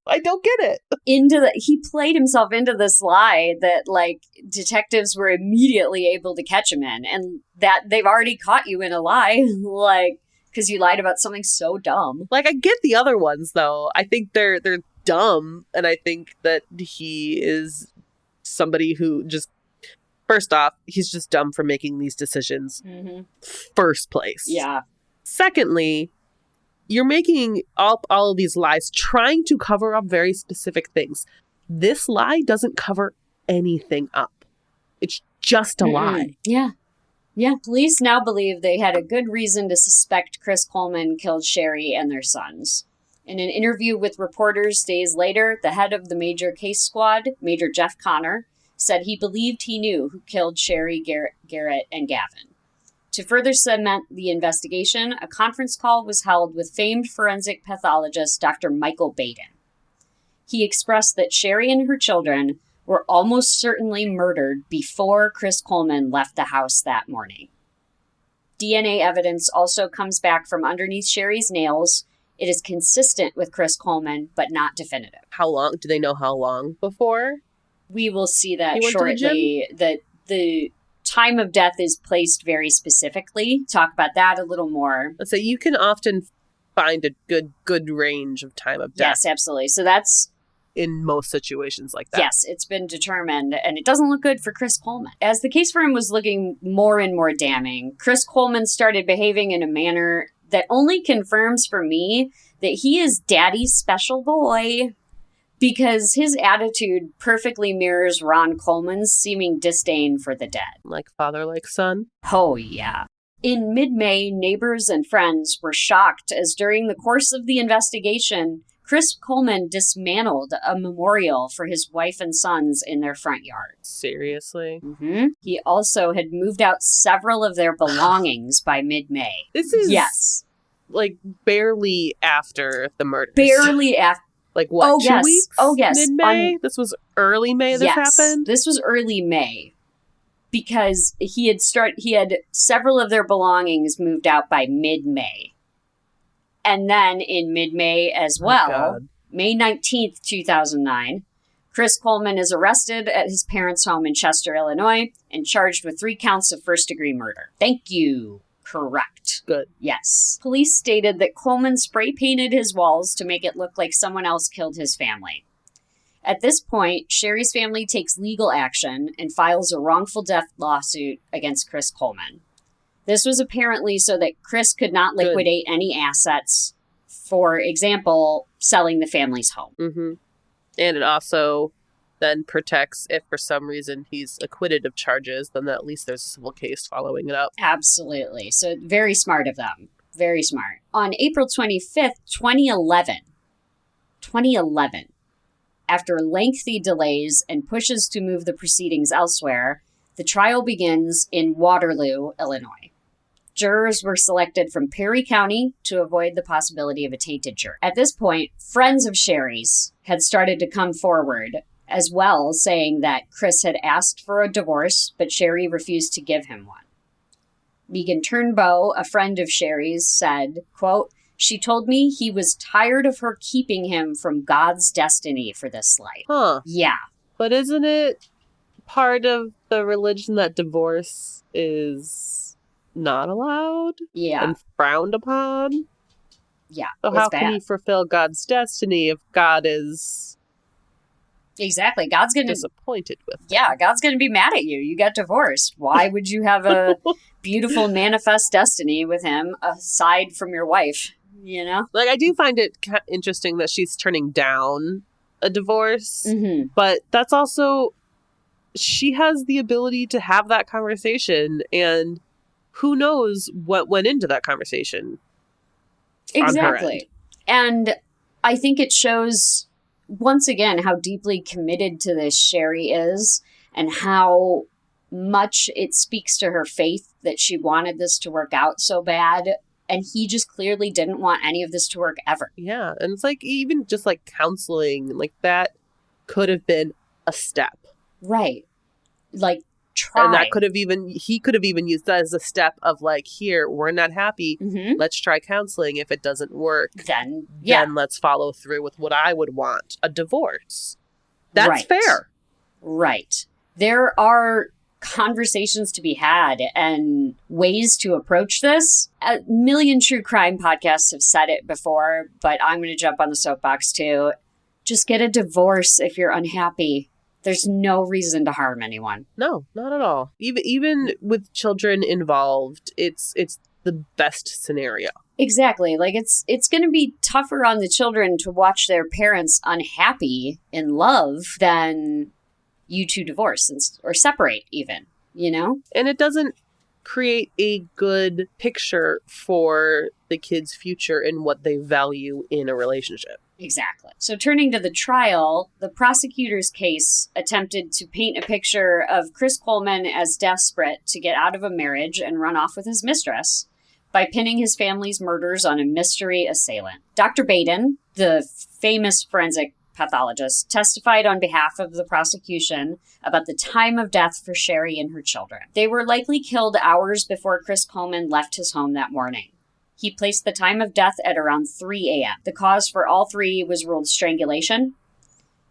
I don't get it. He played himself into this lie that, like, detectives were immediately able to catch him in. And that they've already caught you in a lie. Like... because you lied about something so dumb. Like, I get the other ones, though. I think they're dumb, and I think that he is somebody who just... First off, he's just dumb for making these decisions. Mm-hmm. First place. Yeah. Secondly, you're making all of these lies trying to cover up very specific things. This lie doesn't cover anything up. It's just a lie. Yeah. Yeah, police now believe they had a good reason to suspect Chris Coleman killed Sheri and their sons. In an interview with reporters days later, the head of the major case squad, Major Jeff Connor, said he believed he knew who killed Sheri, Garrett, and Gavin. To further cement the investigation, a conference call was held with famed forensic pathologist Dr. Michael Baden. He expressed that Sheri and her children were almost certainly murdered before Chris Coleman left the house that morning. DNA evidence also comes back from underneath Sheri's nails. It is consistent with Chris Coleman, but not definitive. How long? Do they know how long before? We will see that shortly. That the time of death is placed very specifically. Talk about that a little more. So you can often find a good range of time of death. Yes, absolutely. So that's... in most situations like that. Yes, it's been determined, and it doesn't look good for Chris Coleman. As the case for him was looking more and more damning, Chris Coleman started behaving in a manner that only confirms for me that he is daddy's special boy, because his attitude perfectly mirrors Ron Coleman's seeming disdain for the dead. Like father, like son? Oh, yeah. In mid-May, neighbors and friends were shocked as during the course of the investigation, Chris Coleman dismantled a memorial for his wife and sons in their front yard. Seriously? Mm-hmm. He also had moved out several of their belongings by mid-May. This is... Yes. Like, barely after the murders. Barely after. Like, what, 2 weeks? Oh, yes. Mid-May? This was early May this happened? This was early May. Because he had several of their belongings moved out by mid-May. And then in mid-May as well, May 19th, 2009, Chris Coleman is arrested at his parents' home in Chester, Illinois, and charged with 3 counts of first-degree murder. Thank you. Correct. Good. Yes. Police stated that Coleman spray-painted his walls to make it look like someone else killed his family. At this point, Sheri's family takes legal action and files a wrongful death lawsuit against Chris Coleman. This was apparently so that Chris could not liquidate any assets, for example, selling the family's home. Mm-hmm. And it also then protects, if for some reason he's acquitted of charges, then at least there's a civil case following it up. Absolutely. So very smart of them. Very smart. On April 25th, 2011, after lengthy delays and pushes to move the proceedings elsewhere, the trial begins in Waterloo, Illinois. Jurors were selected from Perry County to avoid the possibility of a tainted jury. At this point, friends of Sheri's had started to come forward as well, saying that Chris had asked for a divorce, but Sheri refused to give him one. Megan Turnbow, a friend of Sheri's, said, quote, "She told me he was tired of her keeping him from God's destiny for this life." Huh. Yeah. But isn't it part of the religion that divorce is not allowed? Yeah. And frowned upon? Yeah. So how can he fulfill God's destiny if God is... Exactly. God's going to... disappointed with him? Yeah, God's going to be mad at you. You got divorced. Why would you have a beautiful manifest destiny with him aside from your wife, you know? Like, I do find it interesting that she's turning down a divorce, Mm-hmm. but that's also, she has the ability to have that conversation, and who knows what went into that conversation. Exactly. And I think it shows, once again, how deeply committed to this Sheri is and how much it speaks to her faith that she wanted this to work out so bad. And he just clearly didn't want any of this to work ever. Yeah. And it's like, even just like counseling, like that could have been a step. Right. Like, try. And that could have he could have even used that as a step of like, here, we're not happy. Mm-hmm. Let's try counseling. If it doesn't work, then let's follow through with what I would want, a divorce. That's right. fair. Right. There are conversations to be had and ways to approach this. A million true crime podcasts have said it before, but I'm going to jump on the soapbox too. Just get a divorce if you're unhappy. There's no reason to harm anyone. No, not at all. Even with children involved, it's the best scenario. Exactly. Like, it's going to be tougher on the children to watch their parents unhappy in love than you two divorce or separate even, you know? And it doesn't create a good picture for the kids' future and what they value in a relationship. Exactly. So turning to the trial, the prosecutor's case attempted to paint a picture of Chris Coleman as desperate to get out of a marriage and run off with his mistress by pinning his family's murders on a mystery assailant. Dr. Baden, the famous forensic pathologist, testified on behalf of the prosecution about the time of death for Sheri and her children. They were likely killed hours before Chris Coleman left his home that morning. He placed the time of death at around 3 a.m. The cause for all three was ruled strangulation.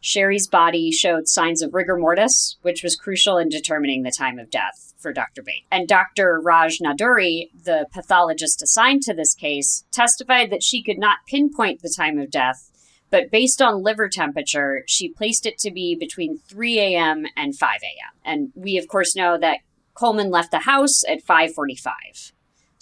Sheri's body showed signs of rigor mortis, which was crucial in determining the time of death for Dr. Bates. And Dr. Raj Naduri, the pathologist assigned to this case, testified that she could not pinpoint the time of death, but based on liver temperature, she placed it to be between 3 a.m. and 5 a.m. And we, of course, know that Coleman left the house at 5:45.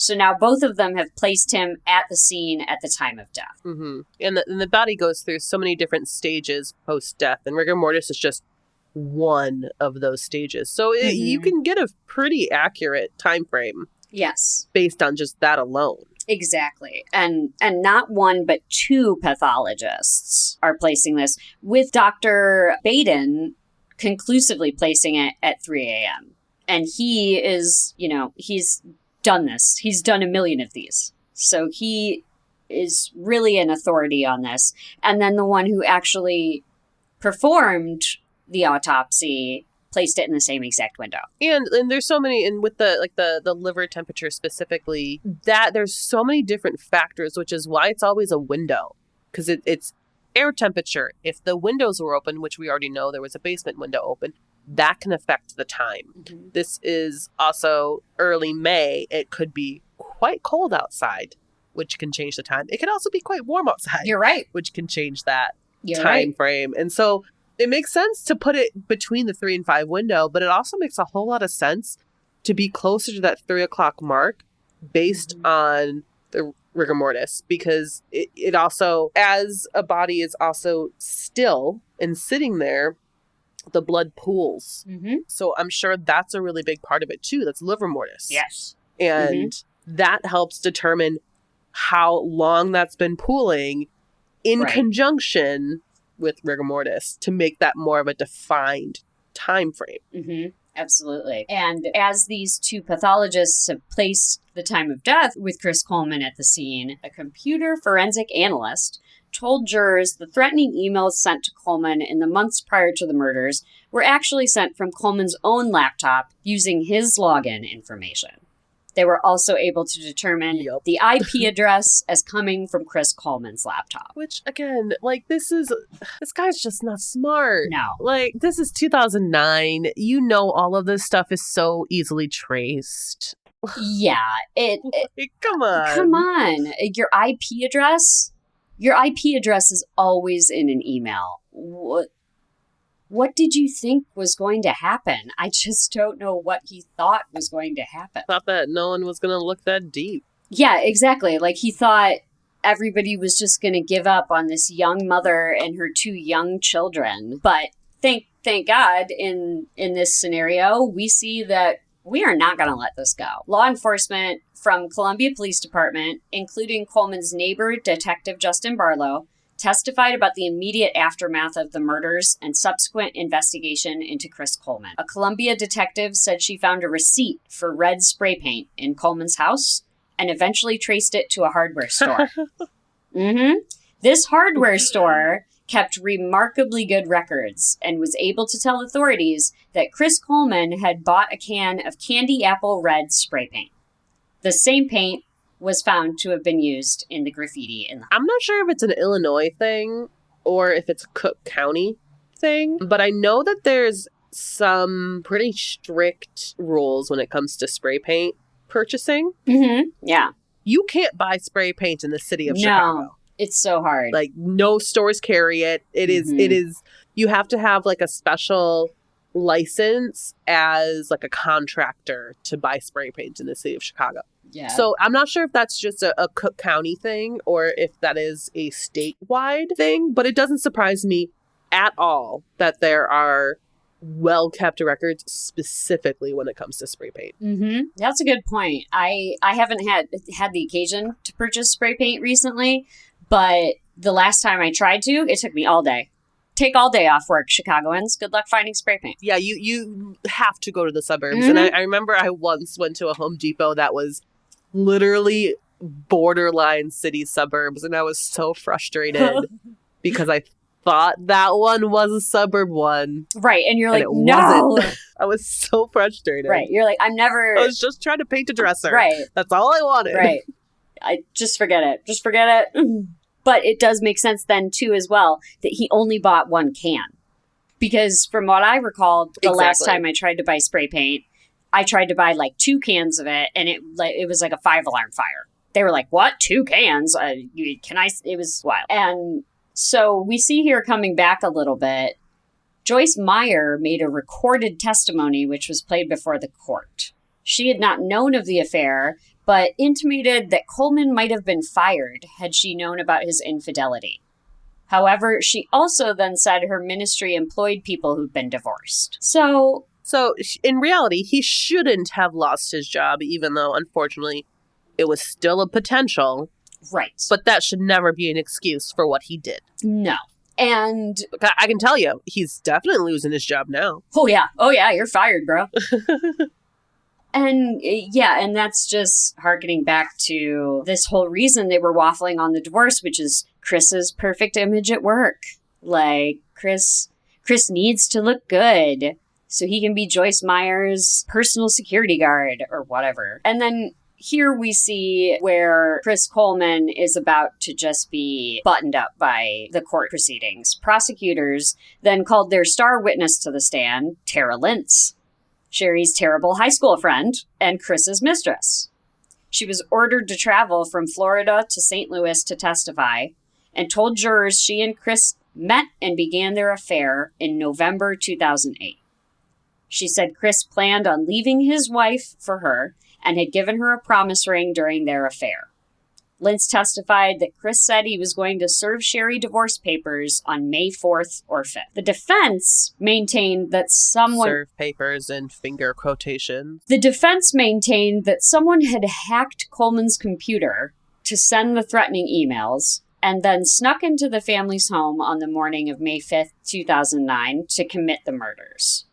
So now both of them have placed him at the scene at the time of death. Mm-hmm. And the body goes through so many different stages post-death, and rigor mortis is just one of those stages. So you can get a pretty accurate time frame. Yes. Based on just that alone. Exactly. And not one, but two pathologists are placing this, with Dr. Baden conclusively placing it at 3 a.m. And he is, he's done this. He's done a million of these. So he is really an authority on this. And then the one who actually performed the autopsy placed it in the same exact window. And there's so many, and with the liver temperature specifically, that there's so many different factors, which is why it's always a window, because it's air temperature. If the windows were open, which we already know there was a basement window open, that can affect the time. Mm-hmm. This is also early May. It could be quite cold outside, which can change the time. It can also be quite warm outside. You're right. Which can change that time frame. And so it makes sense to put it between the 3 and 5 window, but it also makes a whole lot of sense to be closer to that 3 o'clock mark based on the rigor mortis, because it also, as a body is also still and sitting there, the blood pools. Mm-hmm. So I'm sure that's a really big part of it too. That's liver mortis. Yes. And that helps determine how long that's been pooling in conjunction with rigor mortis to make that more of a defined time frame. Mm-hmm. Absolutely. And as these two pathologists have placed the time of death with Chris Coleman at the scene, a computer forensic analyst told jurors the threatening emails sent to Coleman in the months prior to the murders were actually sent from Coleman's own laptop using his login information. They were also able to determine the IP address as coming from Chris Coleman's laptop. Which, again, this guy's just not smart. No. This is 2009. All of this stuff is so easily traced. Yeah. Come on. Come on. Your IP address is always in an email. What? What did you think was going to happen? I just don't know what he thought was going to happen. Thought that no one was going to look that deep. Yeah, exactly. Like, he thought everybody was just going to give up on this young mother and her 2 young children. But thank God, in this scenario, we see that we are not going to let this go. Law enforcement from Columbia Police Department, including Coleman's neighbor, Detective Justin Barlow, testified about the immediate aftermath of the murders and subsequent investigation into Chris Coleman. A Columbia detective said she found a receipt for red spray paint in Coleman's house and eventually traced it to a hardware store. This hardware store kept remarkably good records and was able to tell authorities that Chris Coleman had bought a can of candy apple red spray paint. The same paint was found to have been used in the graffiti in the... I'm not sure if it's an Illinois thing or if it's a Cook County thing, but I know that there's some pretty strict rules when it comes to spray paint purchasing. Yeah. You can't buy spray paint in the city of Chicago. It's so hard. Like, no stores carry it. It is, you have to have like a special license as like a contractor to buy spray paint in the city of Chicago. Yeah. So I'm not sure if that's just a Cook County thing or if that is a statewide thing, but it doesn't surprise me at all that there are well-kept records specifically when it comes to spray paint. That's a good point. I haven't had the occasion to purchase spray paint recently, but the last time I tried to, it took me all day. Take all day off work, Chicagoans. Good luck finding spray paint. Yeah, you have to go to the suburbs. And I remember I once went to a Home Depot that was literally borderline city suburbs, and I was so frustrated because I thought that one was a suburb one. Right, and you're like, it no! Wasn't. I was so frustrated. Right, you're like, I was just trying to paint a dresser. Right. That's all I wanted. Right. I just forget it. Just forget it. But it does make sense then, too, as well, that he only bought 1 can. Because from what I recall, the last time I tried to buy spray paint, I tried to buy like 2 cans of it, and it was like a 5-alarm fire. They were like, what? 2 cans? It was wild. And so we see here coming back a little bit, Joyce Meyer made a recorded testimony which was played before the court. She had not known of the affair, but intimated that Coleman might have been fired had she known about his infidelity. However, she also then said her ministry employed people who'd been divorced. So in reality, he shouldn't have lost his job, even though, unfortunately, it was still a potential. Right. But that should never be an excuse for what he did. No. And I can tell you, he's definitely losing his job now. Oh, yeah, you're fired, bro. And and that's just hearkening back to this whole reason they were waffling on the divorce, which is Chris's perfect image at work. Like, Chris needs to look good so he can be Joyce Meyer's personal security guard or whatever. And then here we see where Chris Coleman is about to just be buttoned up by the court proceedings. Prosecutors then called their star witness to the stand, Tara Lintz, Sheri's terrible high school friend and Chris's mistress. She was ordered to travel from Florida to St. Louis to testify and told jurors she and Chris met and began their affair in November 2008. She said Chris planned on leaving his wife for her and had given her a promise ring during their affair. Lintz testified that Chris said he was going to serve Sheri divorce papers on May 4th or 5th. The defense maintained that serve papers in finger quotations. The defense maintained that someone had hacked Coleman's computer to send the threatening emails and then snuck into the family's home on the morning of May 5th, 2009 to commit the murders.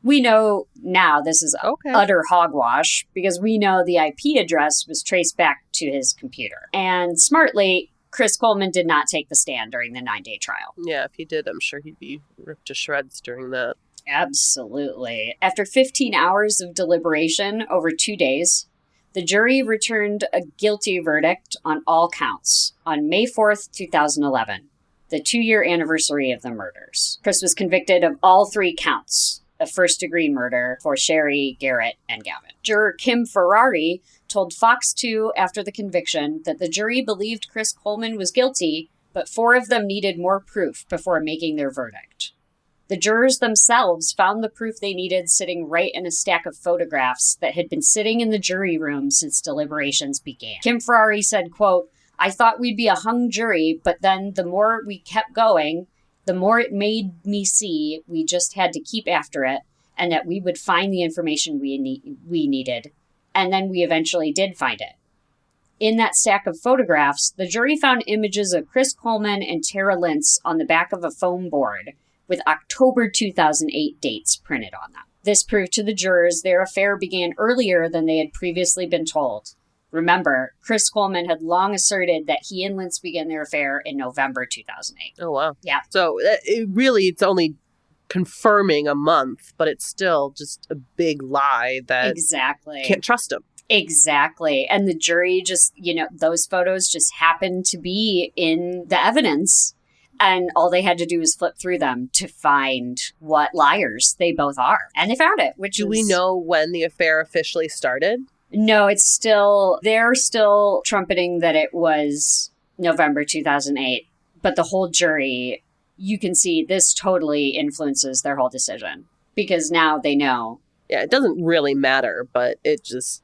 We know now this is utter hogwash because we know the IP address was traced back to his computer. And smartly, Chris Coleman did not take the stand during the 9-day trial. Yeah, if he did, I'm sure he'd be ripped to shreds during that. Absolutely. After 15 hours of deliberation over 2 days, the jury returned a guilty verdict on all counts on May 4th, 2011, the 2-year anniversary of the murders. Chris was convicted of all 3 counts of first-degree murder for Sheri, Garrett, and Gavin. Juror Kim Ferrari told Fox 2 after the conviction that the jury believed Chris Coleman was guilty, but 4 of them needed more proof before making their verdict. The jurors themselves found the proof they needed sitting right in a stack of photographs that had been sitting in the jury room since deliberations began. Kim Ferrari said, quote, "I thought we'd be a hung jury, but then the more we kept going, the more it made me see we just had to keep after it and that we would find the information we needed. And then we eventually did find it. In that stack of photographs, the jury found images of Chris Coleman and Tara Lentz on the back of a foam board with October 2008 dates printed on them. This proved to the jurors their affair began earlier than they had previously been told. Remember, Chris Coleman had long asserted that he and Lentz began their affair in November 2008. Oh, wow. Yeah. So it's only confirming a month, but it's still just a big lie that Exactly. can't trust him. Exactly. And the jury just, those photos just happened to be in the evidence. And all they had to do was flip through them to find what liars they both are. And they found it, Do we know when the affair officially started? No, they're still trumpeting that it was November 2008. But the whole jury, you can see this totally influences their whole decision. Because now they know. Yeah, it doesn't really matter, but it's just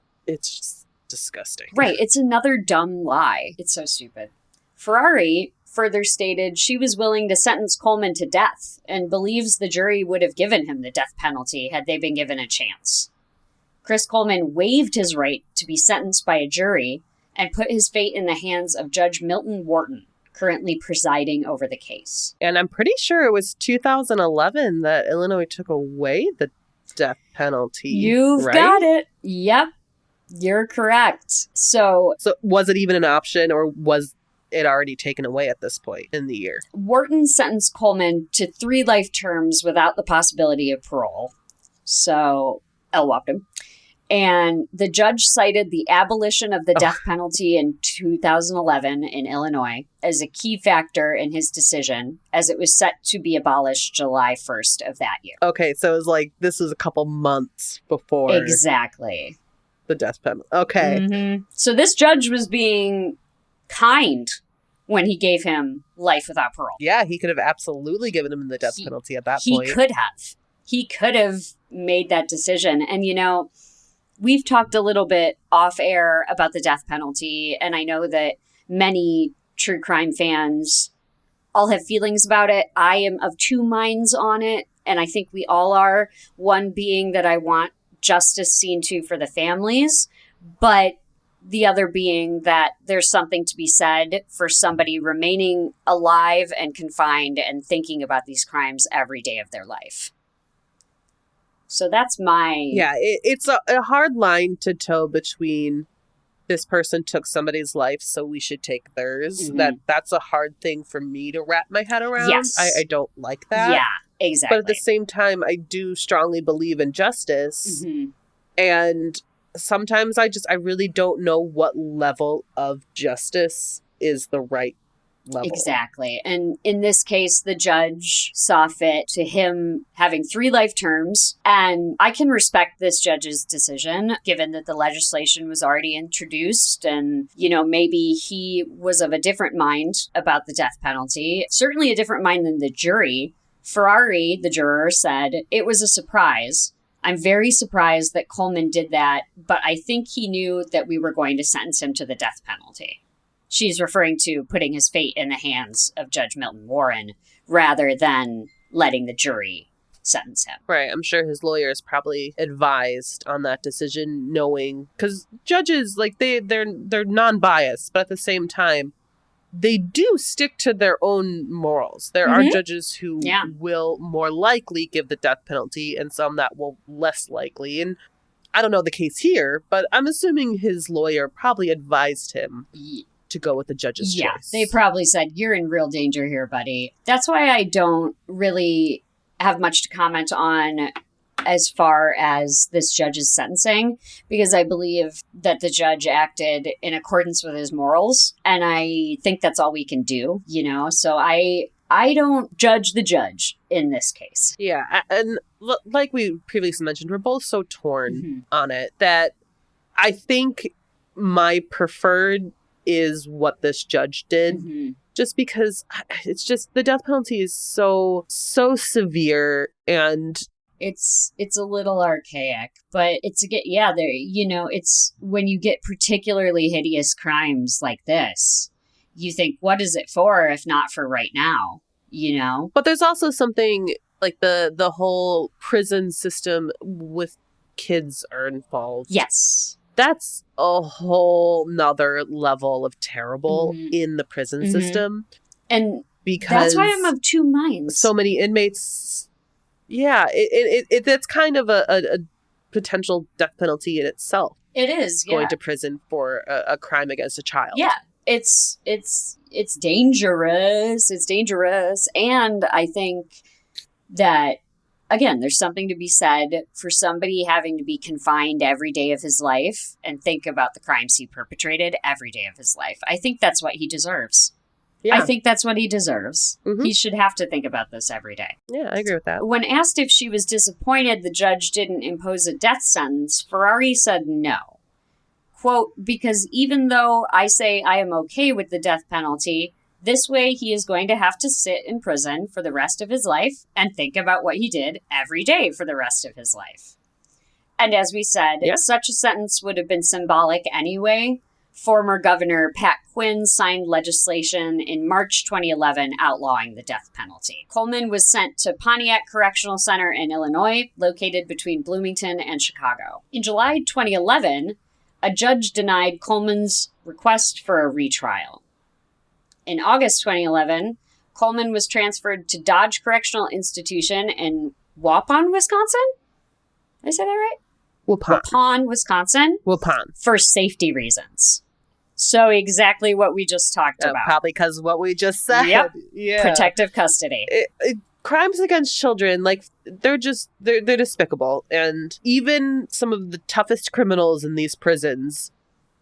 disgusting. Right, it's another dumb lie. It's so stupid. Ferrari further stated she was willing to sentence Coleman to death and believes the jury would have given him the death penalty had they been given a chance. Chris Coleman waived his right to be sentenced by a jury and put his fate in the hands of Judge Milton Wharton, currently presiding over the case. And I'm pretty sure it was 2011 that Illinois took away the death penalty. You've got it. Yep. You're correct. So was it even an option, or was it already taken away at this point in the year? Wharton sentenced Coleman to 3 life terms without the possibility of parole. So, LWOP'd. And the judge cited the abolition of the death penalty in 2011 in Illinois as a key factor in his decision, as it was set to be abolished July 1st of that year. Okay, so it was like this was a couple months before. Exactly. The death penalty. Okay. Mm-hmm. So this judge was being kind when he gave him life without parole. Yeah, he could have absolutely given him the death penalty at that point. He could have. He could have made that decision. And, we've talked a little bit off air about the death penalty, and I know that many true crime fans all have feelings about it. I am of 2 minds on it, and I think we all are. One being that I want justice seen to for the families, but the other being that there's something to be said for somebody remaining alive and confined and thinking about these crimes every day of their life. So that's my... Yeah, it's a hard line to toe between this person took somebody's life, so we should take theirs. Mm-hmm. That's a hard thing for me to wrap my head around. Yes. I don't like that. Yeah, exactly. But at the same time, I do strongly believe in justice. Mm-hmm. And sometimes I really don't know what level of justice is the right level. Exactly. And in this case, the judge saw fit to him having 3 life terms. And I can respect this judge's decision, given that the legislation was already introduced. And, maybe he was of a different mind about the death penalty. Certainly a different mind than the jury. Ferrari, the juror, said, "It was a surprise. I'm very surprised that Coleman did that, but I think he knew that we were going to sentence him to the death penalty." She's referring to putting his fate in the hands of Judge Milton Warren rather than letting the jury sentence him. Right. I'm sure his lawyers probably advised on that decision, knowing, because judges, they're non-biased, but at the same time, they do stick to their own morals. There are judges who will more likely give the death penalty and some that will less likely. And I don't know the case here, but I'm assuming his lawyer probably advised him to go with the judge's choice. They probably said, "You're in real danger here, buddy." That's why I don't really have much to comment on as far as this judge's sentencing, because I believe that the judge acted in accordance with his morals, and I think that's all we can do, So I don't judge the judge in this case. Yeah, and like we previously mentioned, we're both so torn on it that I think my preferred is what this judge did, just because it's just the death penalty is so severe, and it's a little archaic, but it's it's when you get particularly hideous crimes like this, you think, what is it for if not for right now, But there's also something like the whole prison system with kids are involved. Yes. That's a whole nother level of terrible in the prison system. And because that's why I'm of two minds. So many inmates. Yeah, that's kind of a potential death penalty in itself. It is, going to prison for a crime against a child. Yeah, it's dangerous. It's dangerous, and I think that, again, there's something to be said for somebody having to be confined every day of his life and think about the crimes he perpetrated every day of his life. I think that's what he deserves. Yeah. I think that's what he deserves. Mm-hmm. He should have to think about this every day. Yeah, I agree with that. When asked if she was disappointed the judge didn't impose a death sentence, Ferrari said no. Quote, because even though I say I am okay with the death penalty, this way he is going to have to sit in prison for the rest of his life and think about what he did every day for the rest of his life. And as we said, such a sentence would have been symbolic anyway. Former Governor Pat Quinn signed legislation in March 2011 outlawing the death penalty. Coleman was sent to Pontiac Correctional Center in Illinois, located between Bloomington and Chicago. In July 2011, a judge denied Coleman's request for a retrial. In August 2011, Coleman was transferred to Dodge Correctional Institution in Waupun, Wisconsin? Did I say that right? Waupun, Wisconsin. Waupun. For safety reasons. So exactly what we just talked about. Probably because of what we just said. Yep. Yeah. Protective custody. Crimes against children, like, they're despicable. And even some of the toughest criminals in these prisons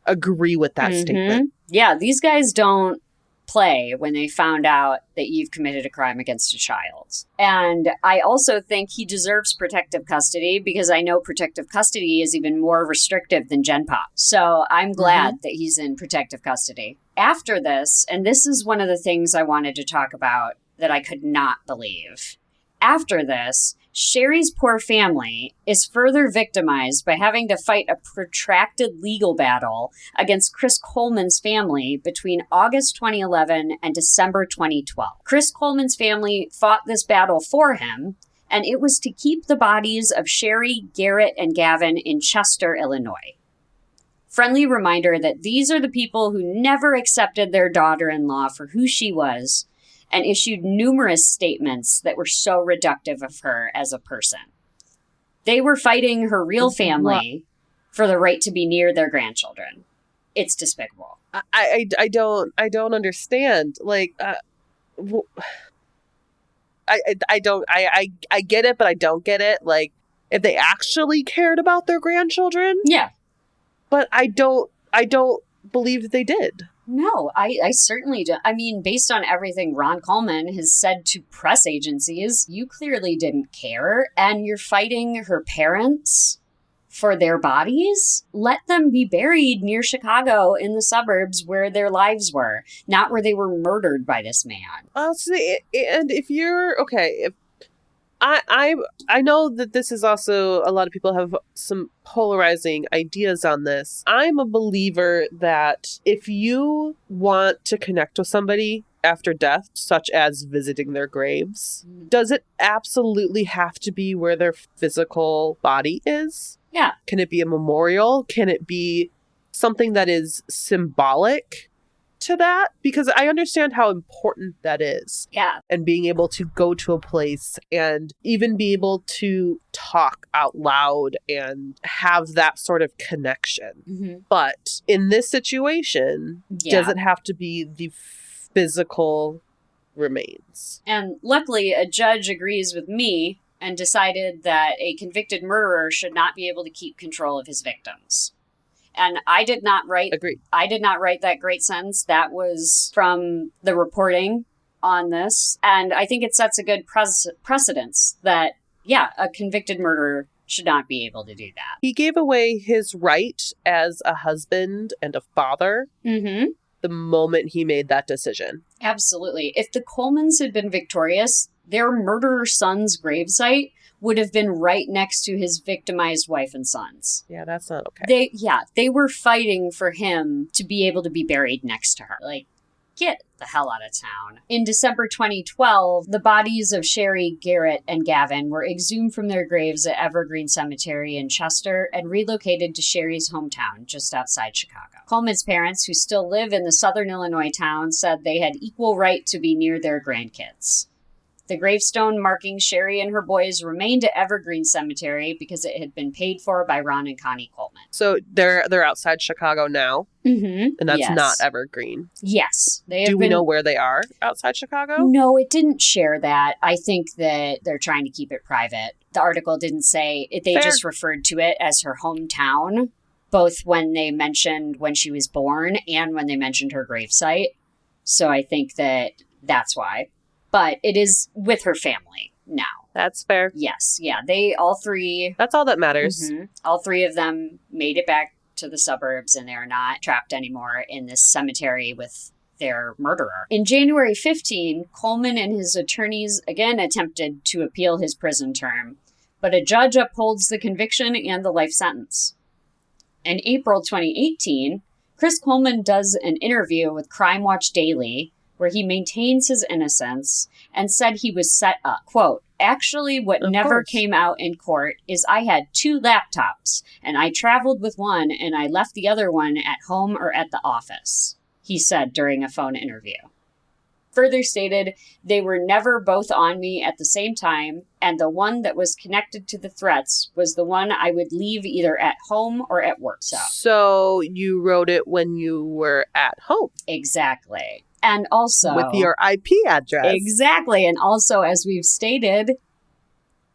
agree with that statement. Yeah, these guys don't play when they found out that you've committed a crime against a child. And I also think he deserves protective custody because I know protective custody is even more restrictive than Gen Pop. So I'm glad that he's in protective custody. After this, and this is one of the things I wanted to talk about that I could not believe. After this, Sheri's poor family is further victimized by having to fight a protracted legal battle against Chris Coleman's family between August 2011 and December 2012. Chris Coleman's family fought this battle for him, and it was to keep the bodies of Sheri, Garrett, and Gavin in Chester, Illinois. Friendly reminder that these are the people who never accepted their daughter-in-law for who she was, and issued numerous statements that were so reductive of her as a person. They were fighting her real family for the right to be near their grandchildren. It's despicable. I don't understand. Like, I get it, but I don't get it. Like, if they actually cared about their grandchildren. Yeah. But I don't believe that they did. No, I certainly don't. I mean, based on everything Ron Coleman has said to press agencies, you clearly didn't care, and you're fighting her parents for their bodies. Let them be buried near Chicago in the suburbs where their lives were, not where they were murdered by this man. I'll say, and if you're, okay, if I know that this is also, a lot of people have some polarizing ideas on this. I'm a believer that if you want to connect with somebody after death, such as visiting their graves, does it absolutely have to be where their physical body is? Yeah. Can it be a memorial? Can it be something that is symbolic to that? Because I understand how important that is. Yeah. And being able to go to a place and even be able to talk out loud and have that sort of connection. But in this situation, does it have to be the physical remains? And luckily, a judge agrees with me and decided that a convicted murderer should not be able to keep control of his victims. And I did not write. Agreed. I did not write that great sentence. That was from the reporting on this, and I think it sets a good precedence that a convicted murderer should not be able to do that. He gave away his right as a husband and a father the moment he made that decision. Absolutely. If the Colemans had been victorious, their murderer son's gravesite would have been right next to his victimized wife and sons. Yeah, that's not okay. They were fighting for him to be able to be buried next to her. Like, get the hell out of town. In December 2012, the bodies of Sheri, Garrett, and Gavin were exhumed from their graves at Evergreen Cemetery in Chester and relocated to Sheri's hometown, just outside Chicago. Coleman's parents, who still live in the southern Illinois town, said they had equal right to be near their grandkids. The gravestone marking Sheri and her boys remained at Evergreen Cemetery because it had been paid for by Ron and Connie Coleman. So they're outside Chicago now? Mm-hmm. And that's Yes. not Evergreen? Yes. Do we know where they are outside Chicago? No, it didn't share that. I think that they're trying to keep it private. The article didn't say it. They Fair. just referred to it as her hometown, both when they mentioned when she was born and when they mentioned her gravesite. So I think that that's why. But it is with her family now. That's fair. Yes. Yeah. They all three. That's all that matters. Mhm. All three of them made it back to the suburbs, and they're not trapped anymore in this cemetery with their murderer. In January 15, Coleman and his attorneys again attempted to appeal his prison term, but a judge upholds the conviction and the life sentence. In April 2018, Chris Coleman does an interview with Crime Watch Daily where he maintains his innocence and said he was set up. Quote, "Actually, what Of never course. came out in court is I had 2 laptops, and I traveled with one, and I left the other one at home or at the office," he said during a phone interview. Further stated, "They were never both on me at the same time, and the one that was connected to the threats was the one I would leave either at home or at work." So you wrote it when you were at home. Exactly. And also... With your IP address. Exactly. And also, as we've stated,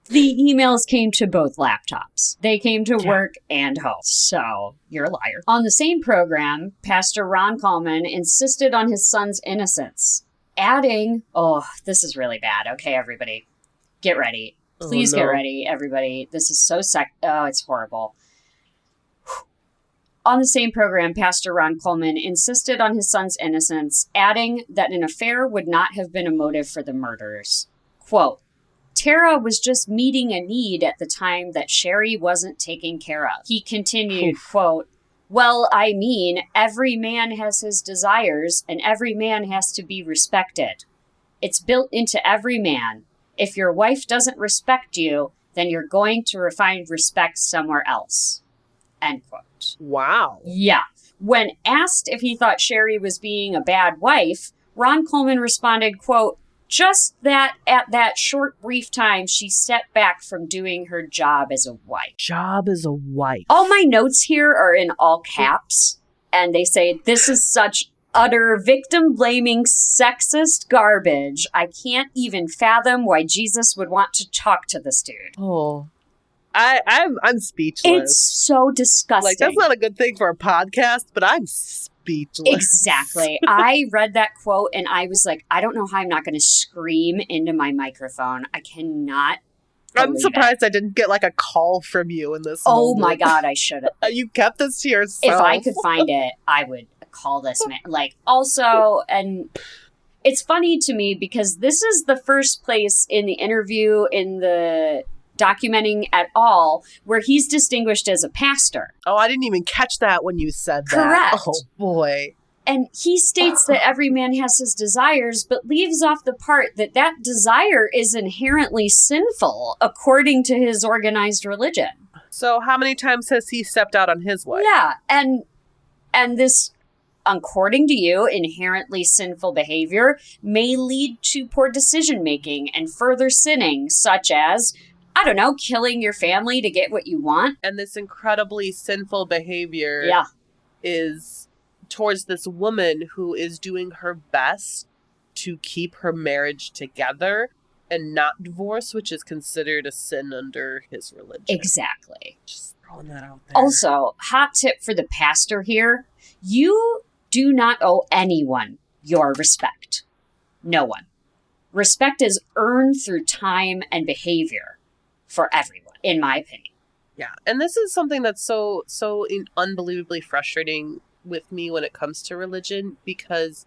the emails came to both laptops. They came to work and home. So, you're a liar. On the same program, Pastor Ron Coleman insisted on his son's innocence, adding, oh, this is really bad. Okay, everybody, get ready. Please get ready, everybody. This is so oh, it's horrible. On the same program, Pastor Ron Coleman insisted on his son's innocence, adding that an affair would not have been a motive for the murders. Quote, "Tara was just meeting a need at the time that Sheri wasn't taken care of." He continued, quote, "Well, I mean, every man has his desires, and every man has to be respected. It's built into every man. If your wife doesn't respect you, then you're going to find respect somewhere else." End quote. Wow. Yeah. When asked if he thought Sheri was being a bad wife, Ron Coleman responded, quote, "Just that at that short, brief time, she stepped back from doing her job as a wife." Job as a wife. All my notes here are in all caps, and they say, "This is such utter victim-blaming, sexist garbage. I can't even fathom why Jesus would want to talk to this dude." Oh. I'm speechless. It's so disgusting. Like, that's not a good thing for a podcast, but I'm speechless. Exactly. I read that quote and I was like, I don't know how I'm not going to scream into my microphone. I cannot. I'm surprised I didn't get like a call from you in this Oh moment. my God, I should have. You kept this to yourself. If I could find it, I would call this man. Like, also, and it's funny to me because this is the first place in the interview, in the documenting at all, where he's distinguished as a pastor. Oh, I didn't even catch that when you said that. Correct. Oh, boy. And he states that every man has his desires, but leaves off the part that that desire is inherently sinful, according to his organized religion. So how many times has he stepped out on his wife? Yeah, and this, according to you, inherently sinful behavior may lead to poor decision-making and further sinning, such as, I don't know, killing your family to get what you want. And this incredibly sinful behavior is towards this woman who is doing her best to keep her marriage together and not divorce, which is considered a sin under his religion. Exactly. Just throwing that out there. Also, hot tip for the pastor here, you do not owe anyone your respect. No one. Respect is earned through time and behavior for everyone, in my opinion. Yeah, and this is something that's so unbelievably frustrating with me when it comes to religion because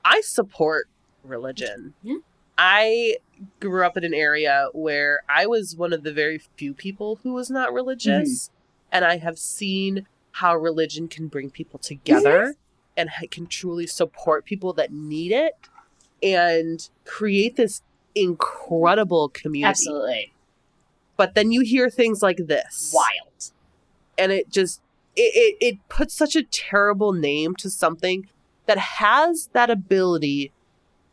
I support religion. Yeah. I grew up in an area where I was one of the very few people who was not religious. And I have seen how religion can bring people together and it can truly support people that need it and create this incredible community. Absolutely. But then you hear things like this. Wild. And it just, it puts such a terrible name to something that has that ability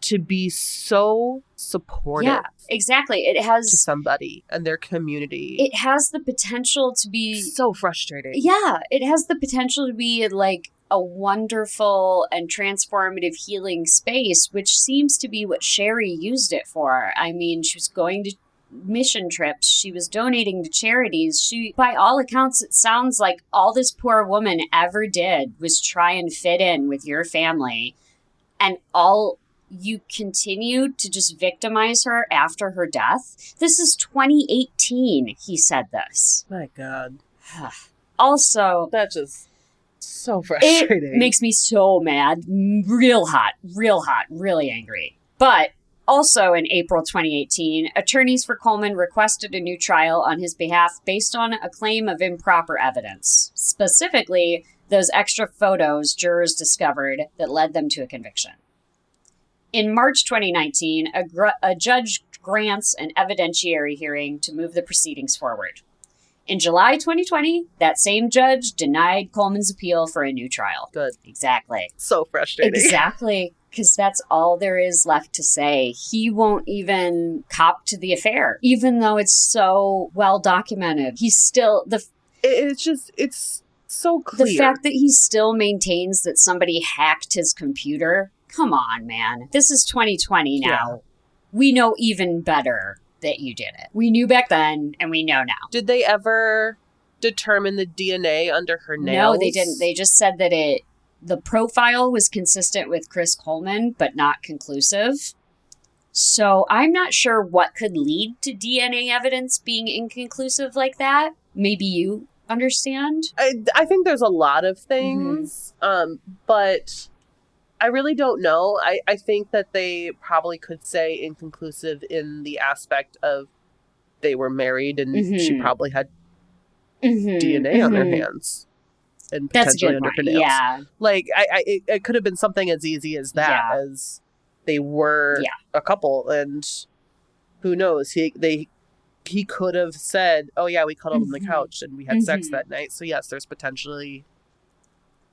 to be so supportive. Yeah, exactly. It has to somebody and their community. It has the potential to be so frustrating. Yeah, it has the potential to be like a wonderful and transformative healing space, which seems to be what Sheri used it for. I mean, she was going to mission trips. She was donating to charities. She, by all accounts, it sounds like all this poor woman ever did was try and fit in with your family. And all you continued to just victimize her after her death. This is 2018, he said this. My God. Also, that's just so frustrating. It makes me so mad. Real hot, really angry. But also in April 2018, attorneys for Coleman requested a new trial on his behalf based on a claim of improper evidence. Specifically, those extra photos jurors discovered that led them to a conviction. In March 2019, a judge grants an evidentiary hearing to move the proceedings forward. In July 2020, that same judge denied Coleman's appeal for a new trial. Good. Exactly. So frustrating. Exactly. Because that's all there is left to say. He won't even cop to the affair, even though it's so well documented. He's still... It's so clear. The fact that he still maintains that somebody hacked his computer... Come on, man. This is 2020 now. Yeah. We know even better that you did it. We knew back then, and we know now. Did they ever determine the DNA under her nails? No, they didn't. They just said that the profile was consistent with Chris Coleman, but not conclusive. So I'm not sure what could lead to DNA evidence being inconclusive like that. Maybe you understand? I think there's a lot of things, but... I really don't know. I think that they probably could say inconclusive in the aspect of they were married and she probably had DNA on her hands and potentially under her nails. Yeah. Like, it could have been something as easy as that, as they were a couple, and who knows? He could have said, oh yeah, we cuddled on the couch and we had sex that night. So yes, there's potentially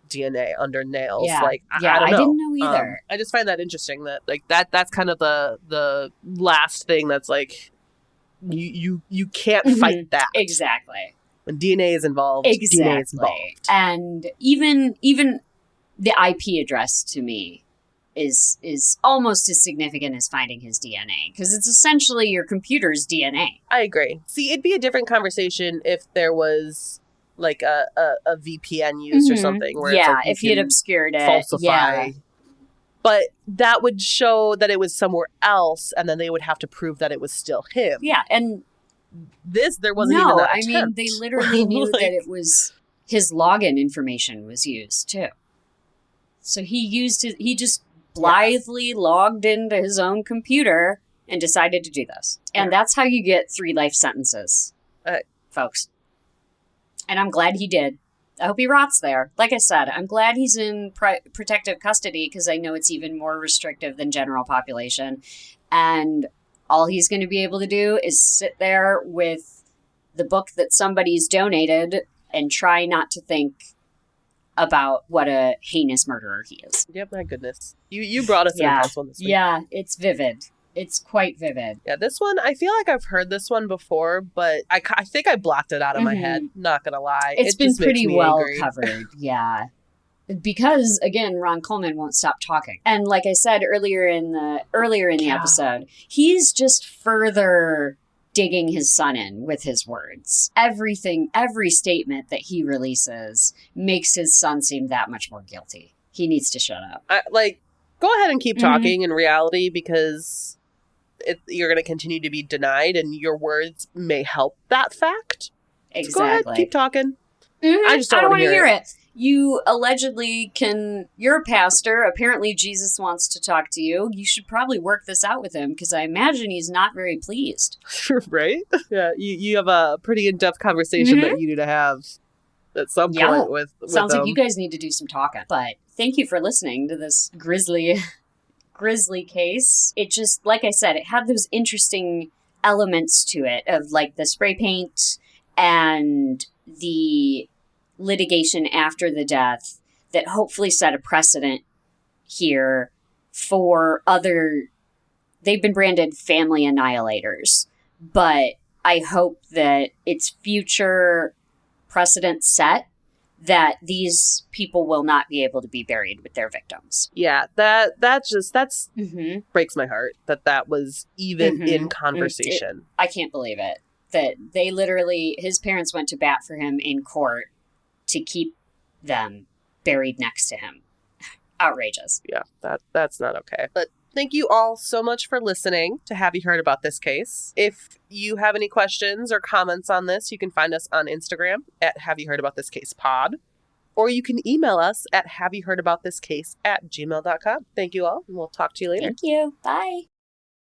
DNA under nails. I don't know. I didn't know either. I just find that interesting that like that's kind of the last thing that's like you can't fight that. Exactly. When DNA is involved, DNA is involved. And even the IP address to me is almost as significant as finding his DNA, because it's essentially your computer's DNA. I agree. See, it'd be a different conversation if there was like a VPN used or something. Where it's like if you'd obscured it. Falsify. Yeah. But that would show that it was somewhere else, and then they would have to prove that it was still him. Yeah, and there wasn't even that attempt. I mean, they literally knew that it was his login information was used too. So he just blithely logged into his own computer and decided to do this. And that's how you get 3 life sentences, folks. And I'm glad he did. I hope he rots there. Like I said, I'm glad he's in protective custody, because I know it's even more restrictive than general population. And all he's going to be able to do is sit there with the book that somebody's donated and try not to think about what a heinous murderer he is. Yep, my goodness. You brought us an intense one this week. Yeah, it's vivid. It's quite vivid. Yeah, this one, I feel like I've heard this one before, but I think I blocked it out of my head. Not gonna lie. It's been pretty well covered, yeah. Because, again, Ron Coleman won't stop talking. And like I said earlier in the episode, he's just further digging his son in with his words. Every statement that he releases makes his son seem that much more guilty. He needs to shut up. Go ahead and keep talking in reality, because you're going to continue to be denied, and your words may help that fact. Exactly. So go ahead, keep talking. I just don't want to hear it. You allegedly you're a pastor. Apparently Jesus wants to talk to you. You should probably work this out with him because I imagine he's not very pleased. Right? Yeah, you have a pretty in-depth conversation that you need to have at some point with Sounds like you guys need to do some talking. But thank you for listening to this grisly case. It just, like I said, it had those interesting elements to it of like the spray paint and the litigation after the death that hopefully set a precedent here for they've been branded family annihilators, but I hope that it's future precedent set that these people will not be able to be buried with their victims. Yeah, that's breaks my heart that was even in conversation. I can't believe it. That they literally, his parents went to bat for him in court to keep them buried next to him. Outrageous. Yeah, that's not okay. But thank you all so much for listening to Have You Heard About This Case? If you have any questions or comments on this, you can find us on Instagram at Have You Heard About This Case Pod, or you can email us at haveyouheardaboutThisCase@gmail.com. Thank you all, and we'll talk to you later. Thank you. Bye.